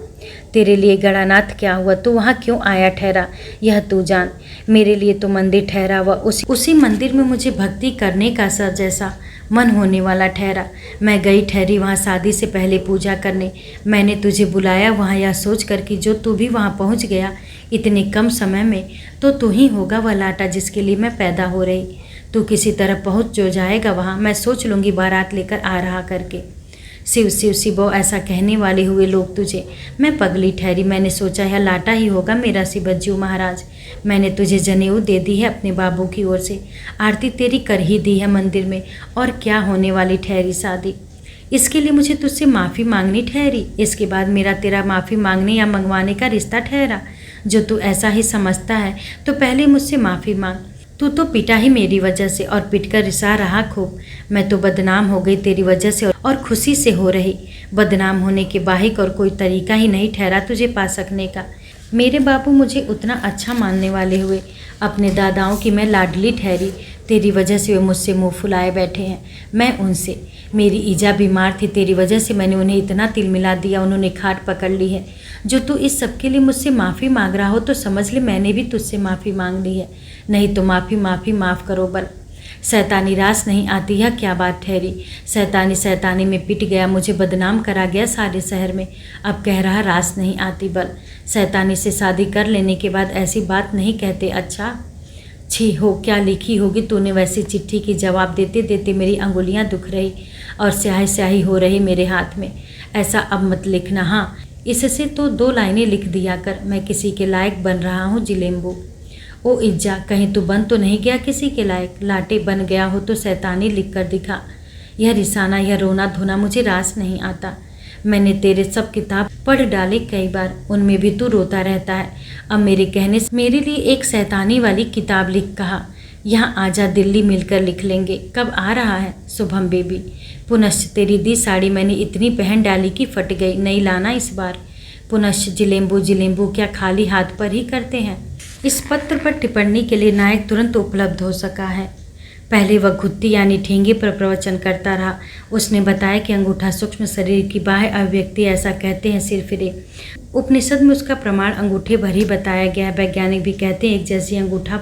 तेरे लिए गणानाथ क्या हुआ? तू वहाँ क्यों आया ठहरा? यह तू जान। मेरे लिए तो मंदिर ठहरा हुआ, उसी मंदिर में मुझे भक्ति करने का सर जैसा मन होने वाला ठहरा। मैं गई ठहरी वहाँ शादी से पहले पूजा करने। मैंने तुझे बुलाया वहाँ यह सोच कर कि जो तू भी वहाँ पहुँच गया इतने कम समय में तो तू ही होगा वह लाटा जिसके लिए मैं पैदा हो रही। तू किसी तरह पहुँच जो जाएगा वहाँ, मैं सोच लूँगी बारात लेकर आ रहा करके। शिव शिव शिवो ऐसा कहने वाले हुए लोग तुझे। मैं पगली ठहरी। मैंने सोचा यह लाटा ही होगा मेरा शिवज्जू महाराज। मैंने तुझे जनेऊ दे दी है अपने बाबू की ओर से, आरती तेरी कर ही दी है मंदिर में, और क्या होने वाली ठहरी शादी। इसके लिए मुझे तुझसे माफ़ी मांगनी ठहरी। इसके बाद मेरा तेरा माफ़ी मांगने या मंगवाने का रिश्ता ठहरा। जो तू ऐसा ही समझता है तो पहले मुझसे माफ़ी मांग। तू तो पिटा ही मेरी वजह से और पिट कर रिसा रहा खूब। मैं तो बदनाम हो गई तेरी वजह से और खुशी से हो रही। बदनाम होने के बाहिक और कोई तरीका ही नहीं ठहरा तुझे पा सकने का। मेरे बाबू मुझे उतना अच्छा मानने वाले हुए, अपने दादाओं की मैं लाडली ठहरी। तेरी वजह से वे मुझसे मुँह फुलाए बैठे हैं। मैं उनसे, मेरी ईजा बीमार थी, तेरी वजह से मैंने उन्हें इतना तिल मिला दिया, उन्होंने खाट पकड़ ली है। जो तू इस सब के लिए मुझसे माफ़ी मांग रहा हो तो समझ ले मैंने भी तुझसे माफ़ी मांग ली है। नहीं तो माफ़ी माफ़ करो बल। शैतानी रास नहीं आती, यह क्या बात ठहरी? शैतानी में पिट गया, मुझे बदनाम करा गया सारे शहर में। अब कह रहा रास नहीं आती बल। शैतानी से शादी कर लेने के बाद ऐसी बात नहीं कहते। अच्छा छी हो, क्या लिखी होगी तूने वैसी चिट्ठी की? जवाब देते देते मेरी अंगुलियां दुख रही और स्याही स्याही हो रही मेरे हाथ में। ऐसा अब मत लिखना। हाँ, इससे तो 2 लाइनें लिख दिया कर। मैं किसी के लायक बन रहा हूँ जिलेम्बू। ओ इज्जा, कहीं तू बन तो नहीं गया किसी के लायक? लाटे बन गया हो तो शैतानी लिख कर दिखा। यह रिसाना, यह रोना धोना मुझे रास नहीं आता। मैंने तेरे सब किताब पढ़ डाले कई बार, उनमें भी तू रोता रहता है। अब मेरे कहने से मेरे लिए एक शैतानी वाली किताब लिख। कहा यहाँ आजा, दिल्ली मिलकर लिख लेंगे। कब आ रहा है? शुभम बेबी। पुनश्च तेरी दी साड़ी मैंने इतनी पहन डाली कि फट गई, नहीं लाना इस बार। पुनश्च जिलेम्बू क्या खाली हाथ पर ही करते हैं? इस पत्र पर टिप्पणी के लिए नायक तुरंत उपलब्ध हो सका है। पहले वह घुत्ती यानी ठेंगे पर प्रवचन करता रहा। उसने बताया कि अंगूठा सूक्ष्म शरीर की बाह्य अभिव्यक्ति, ऐसा कहते हैं सिर फिरे। उपनिषद में उसका प्रमाण अंगूठे भर ही बताया गया है। वैज्ञानिक भी कहते हैं एक जैसी अंगूठा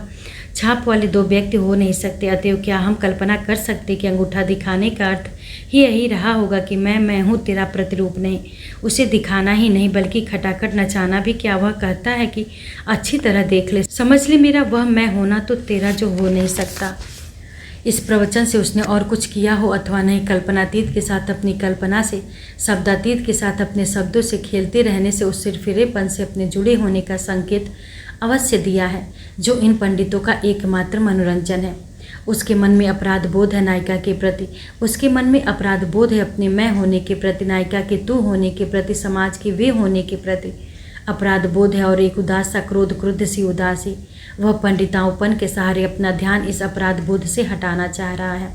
छाप वाले 2 व्यक्ति हो नहीं सकते। अतएव क्या हम कल्पना कर सकते कि अंगूठा दिखाने का अर्थ ही यही रहा होगा कि मैं हूँ, तेरा प्रतिरूप नहीं। उसे दिखाना ही नहीं बल्कि खटाखट नचाना भी। क्या वह कहता है कि अच्छी तरह देख ले, समझ ले मेरा वह मैं होना तो तेरा जो हो नहीं सकता। इस प्रवचन से उसने और कुछ किया हो अथवा नहीं, कल्पनातीत के साथ अपनी कल्पना से, शब्दातीत के साथ अपने शब्दों से खेलते रहने से उस सिरफिरेपन से अपने जुड़े होने का संकेत अवश्य दिया है, जो इन पंडितों का एकमात्र मनोरंजन है। उसके मन में अपराध बोध है नायिका के प्रति, उसके मन में अपराध बोध है अपने मैं होने के प्रति, नायिका के तू होने के प्रति, समाज के वे होने के प्रति अपराध बोध है, और एक उदास सा क्रोध सी उदासी। वह पंडिताओपन के सहारे अपना ध्यान इस अपराध बोध से हटाना चाह रहा है।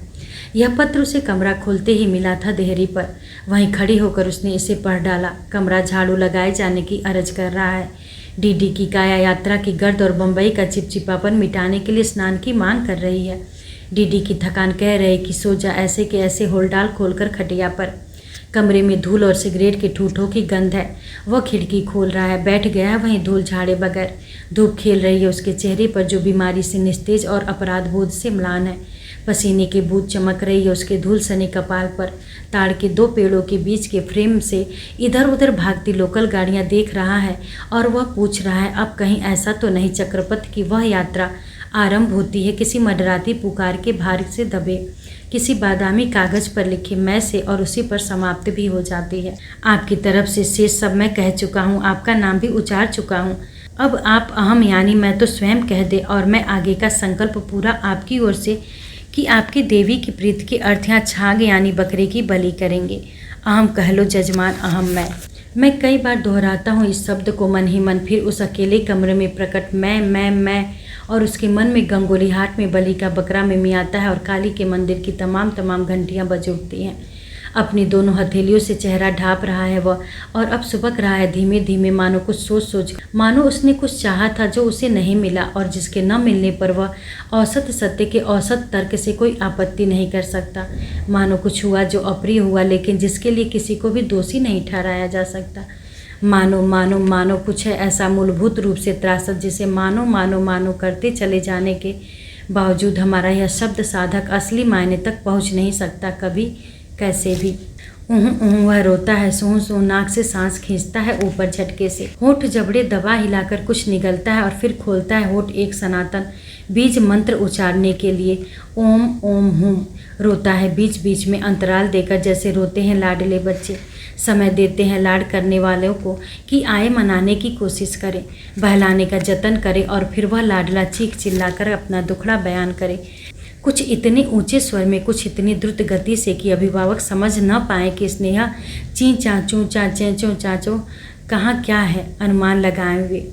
यह पत्र उसे कमरा खोलते ही मिला था देहरी पर। वहीं खड़ी होकर उसने इसे पढ़ डाला। कमरा झाड़ू लगाए जाने की अर्ज कर रहा है। डीडी की काया यात्रा की गर्द और बम्बई का चिपचिपापन मिटाने के लिए स्नान की मांग कर रही है। डीडी की थकान कह रहे कि सो जा, ऐसे के ऐसे होलडाल खोलकर खटिया पर। कमरे में धूल और सिगरेट के ठूठों की गंध है। वह खिड़की खोल रहा है, बैठ गया है वहीं धूल झाड़े बगैर। धूप खेल रही है उसके चेहरे पर, जो बीमारी से निस्तेज और अपराध बोध से म्लान है। पसीने की बूंद चमक रही है उसके धूल सने कपाल पर। ताड़ के 2 पेड़ों के बीच के फ्रेम से इधर उधर भागती लोकल गाड़ियां देख रहा है, और वह पूछ रहा है अब कहीं ऐसा तो नहीं चक्रपथ की वह यात्रा आरंभ होती है किसी मडराती पुकार के भार से दबे, किसी बादामी कागज पर लिखे मैं से, और उसी पर समाप्त भी हो जाती है। आपकी तरफ से शेष सब मैं कह चुका हूँ, आपका नाम भी उचार चुका हूँ। अब आप अहम यानी मैं तो स्वयं कह दे, और मैं आगे का संकल्प पूरा आपकी ओर से कि आपकी देवी की प्रीत के अर्थ यहाँ छाग यानी बकरे की बलि करेंगे। अहम कह लो जजमान, अहम मैं कई बार दोहराता हूँ इस शब्द को मन ही मन। फिर उस अकेले कमरे में प्रकट मैं और उसके मन में गंगोली हाट में बलि का बकरा मिमियाता है, और काली के मंदिर की तमाम घंटियाँ बज उठती हैं। अपनी दोनों हथेलियों से चेहरा ढाँप रहा है वह, और अब सुबक रहा है धीमे धीमे, मानो कुछ सोच मानो उसने कुछ चाहा था जो उसे नहीं मिला, और जिसके न मिलने पर वह औसत सत्य के औसत तर्क से कोई आपत्ति नहीं कर सकता। मानो कुछ हुआ जो अप्रिय हुआ, लेकिन जिसके लिए किसी को भी दोषी नहीं ठहराया जा सकता। मानो कुछ है ऐसा मूलभूत रूप से त्रासद, जिसे मानो करते चले जाने के बावजूद हमारा यह शब्द साधक असली मायने तक पहुँच नहीं सकता कभी कैसे भी। वह रोता है, सो नाक से सांस खींचता है ऊपर झटके से। होठ जबड़े दबा हिलाकर कुछ निगलता है, और फिर खोलता है होठ एक सनातन बीज मंत्र उचारने के लिए, ओम ओम हुम। रोता है बीच बीच में अंतराल देकर, जैसे रोते हैं लाडले बच्चे। समय देते हैं लाड करने वालों को कि आए मनाने की कोशिश करे, बहलाने का जतन करे, और फिर वह लाडला चीख चिल्लाकर अपना दुखड़ा बयान करे, कुछ इतने ऊंचे स्वर में, कुछ इतनी द्रुत गति से कि अभिभावक समझ न पाए कि स्नेहा ची चाचू चाचेचो चाचो कहाँ क्या है। अनुमान लगाए वे,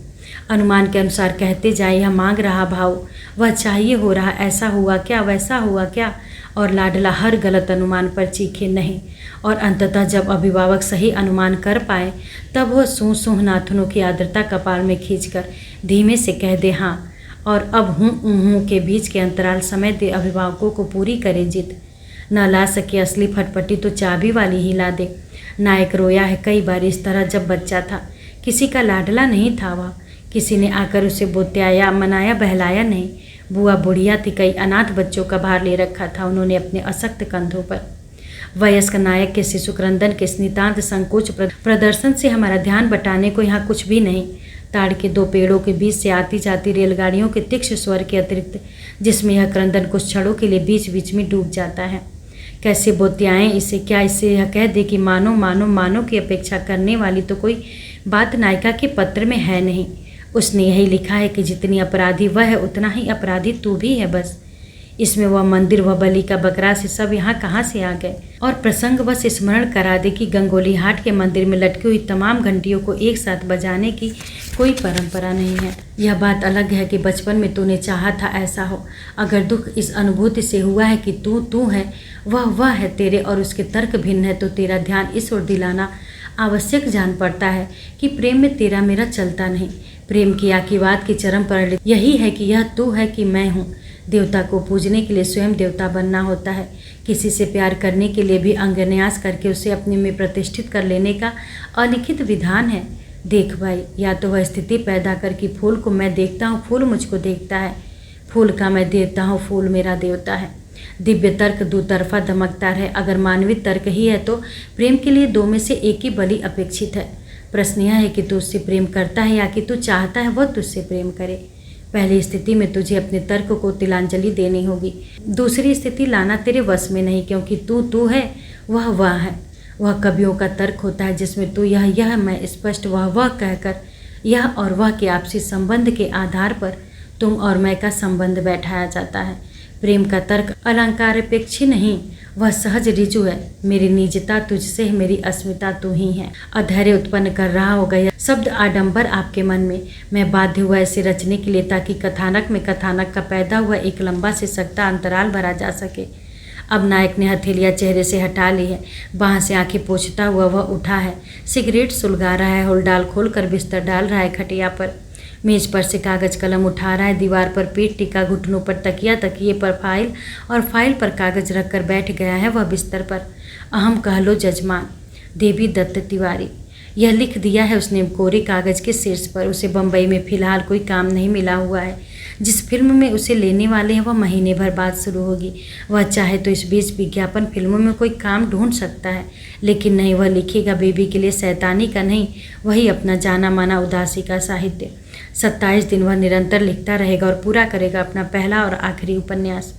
अनुमान के अनुसार कहते जाए, यह मांग रहा भाव, वह चाहिए हो रहा, ऐसा हुआ क्या, वैसा हुआ क्या, और लाडला हर गलत अनुमान पर चीखे नहीं। और अंततः जब अभिभावक सही अनुमान कर पाए, तब वह सूह नाथनों की आर्द्रता कपाल में खींचकर धीमे से कह दे हाँ, और अब हूँ के बीच के अंतराल समय दे अभिभावकों को पूरी करे जिद। न ला सके असली फटपटी तो चाबी वाली ही ला दे। नायक रोया है कई बार इस तरह जब बच्चा था। किसी का लाडला नहीं था वह, किसी ने आकर उसे बोत्याया मनाया बहलाया नहीं। बुआ बुढ़िया थी, कई अनाथ बच्चों का भार ले रखा था उन्होंने अपने असक्त कंधों पर। वयस्क नायक के शिशु क्रंदन के स्नितांत संकोच प्रदर्शन से हमारा ध्यान बटाने को यहाँ कुछ भी नहीं। ताड़ के 2 पेड़ों के बीच से आती जाती रेलगाड़ियों के तीक्ष्ण स्वर के अतिरिक्त, जिसमें यह क्रंदन कुछ क्षणों के लिए बीच बीच में डूब जाता है। कैसे बोत्याएं इसे, क्या इससे यह कह दे कि मानो की अपेक्षा करने वाली तो कोई बात नायिका के पत्र में है नहीं। उसने यही लिखा है कि जितनी अपराधी वह है, उतना ही अपराधी तू भी है। बस इसमें वह मंदिर, वह बलि का बकरा से सब यहाँ कहाँ से आ गए। और प्रसंग बस स्मरण करा दे कि गंगोली हाट के मंदिर में लटकी हुई तमाम घंटियों को एक साथ बजाने की कोई परंपरा नहीं है। यह बात अलग है कि बचपन में तूने चाहा था ऐसा हो। अगर दुख इस अनुभूति से हुआ है कि तू है, वह है तेरे, और उसके तर्क भिन्न है, तो तेरा ध्यान इस ओर दिलाना आवश्यक जान पड़ता है कि प्रेम में तेरा मेरा चलता नहीं। प्रेम की आकीवाद की चरम परिणति यही है कि यह तू है कि मैं हूँ। देवता को पूजने के लिए स्वयं देवता बनना होता है। किसी से प्यार करने के लिए भी अंगन्यास करके उसे अपने में प्रतिष्ठित कर लेने का अलिखित विधान है। देख भाई, या तो वह स्थिति पैदा कर कि फूल को मैं देखता हूँ, फूल मुझको देखता है, फूल का मैं देवता हूँ, फूल मेरा देवता है। दिव्य तर्क दुतरफा दमकता है। अगर मानवीय तर्क ही है तो प्रेम के लिए 2 में से एक ही बलि अपेक्षित है। प्रश्न यह है कि तू उससे प्रेम करता है या कि तू चाहता है वह तुझसे प्रेम करे। पहली स्थिति में तुझे अपने तर्क को तिलांजलि देनी होगी। दूसरी स्थिति लाना तेरे वश में नहीं, क्योंकि तू है, वह है। वह कवियों का तर्क होता है जिसमें तू यह मैं स्पष्ट वह कहकर यह और वह के आपसी संबंध के आधार पर तुम और मैं का संबंध बैठाया जाता है। प्रेम का तर्क अलंकारापेक्षी नहीं, वह सहज रिजु है। मेरी निजता तुझसे है, मेरी अस्मिता तू ही है। अधैर्य उत्पन्न कर रहा होगा यह शब्द आडंबर आपके मन में। मैं बाध्य हुआ इसे रचने के लिए ताकि कथानक में कथानक का पैदा हुआ एक लंबा से सकता अंतराल भरा जा सके। अब नायक ने हथेलियाँ चेहरे से हटा ली है, बाँह से आंखें पोंछता हुआ वह उठा है, सिगरेट सुलगा रहा है, होलडाल खोलकर बिस्तर डाल रहा है खटिया पर, मेज पर से कागज कलम उठा रहा है, दीवार पर पीठ टिका, घुटनों पर तकिया, तकिए पर फाइल और फाइल पर कागज रखकर बैठ गया है वह बिस्तर पर। अहम कह लो जजमान। देवी दत्त तिवारी। यह लिख दिया है उसने कोरे कागज के शीर्ष पर। उसे बम्बई में फिलहाल कोई काम नहीं मिला हुआ है। जिस फिल्म में उसे लेने वाले हैं वह महीने भर बाद शुरू होगी। वह चाहे तो इस बीच विज्ञापन फिल्मों में कोई काम ढूंढ सकता है, लेकिन नहीं, वह लिखेगा बेबी के लिए शैतानी का नहीं, वही अपना जाना माना उदासी का साहित्य। 27 दिन वह निरंतर लिखता रहेगा और पूरा करेगा अपना पहला और आखिरी उपन्यास।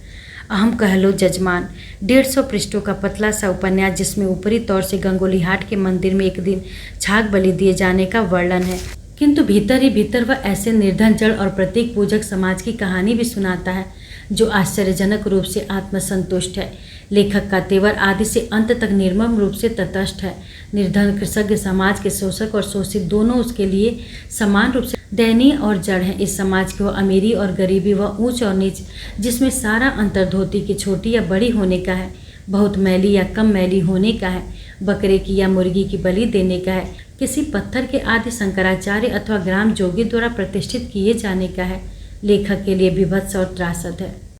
अहम कह लो जजमान। 150 पृष्ठों का पतला सा उपन्यास जिसमें ऊपरी तौर से गंगोली हाट के मंदिर में एक दिन छाग बलि दिए जाने का वर्णन है, किंतु भीतर ही भीतर वह ऐसे निर्धन जड़ और प्रतीक पूजक समाज की कहानी भी सुनाता है जो आश्चर्यजनक रूप से आत्मसंतुष्ट है। लेखक का तेवर आदि से अंत तक निर्मम रूप से तटस्थ है। निर्धन कृतज्ञ समाज के शोषक और शोषित दोनों उसके लिए समान रूप से दयनीय और जड़ हैं। इस समाज की वह अमीरी और गरीबी, वह ऊंच और नीच, जिसमें सारा अंतर धोती की छोटी या बड़ी होने का है, बहुत मैली या कम मैली होने का है, बकरे की या मुर्गी की बलि देने का है, किसी पत्थर के आदि शंकराचार्य अथवा ग्राम जोगी द्वारा प्रतिष्ठित किए जाने का है। लेखक के लिए विभत्स और त्रासद है।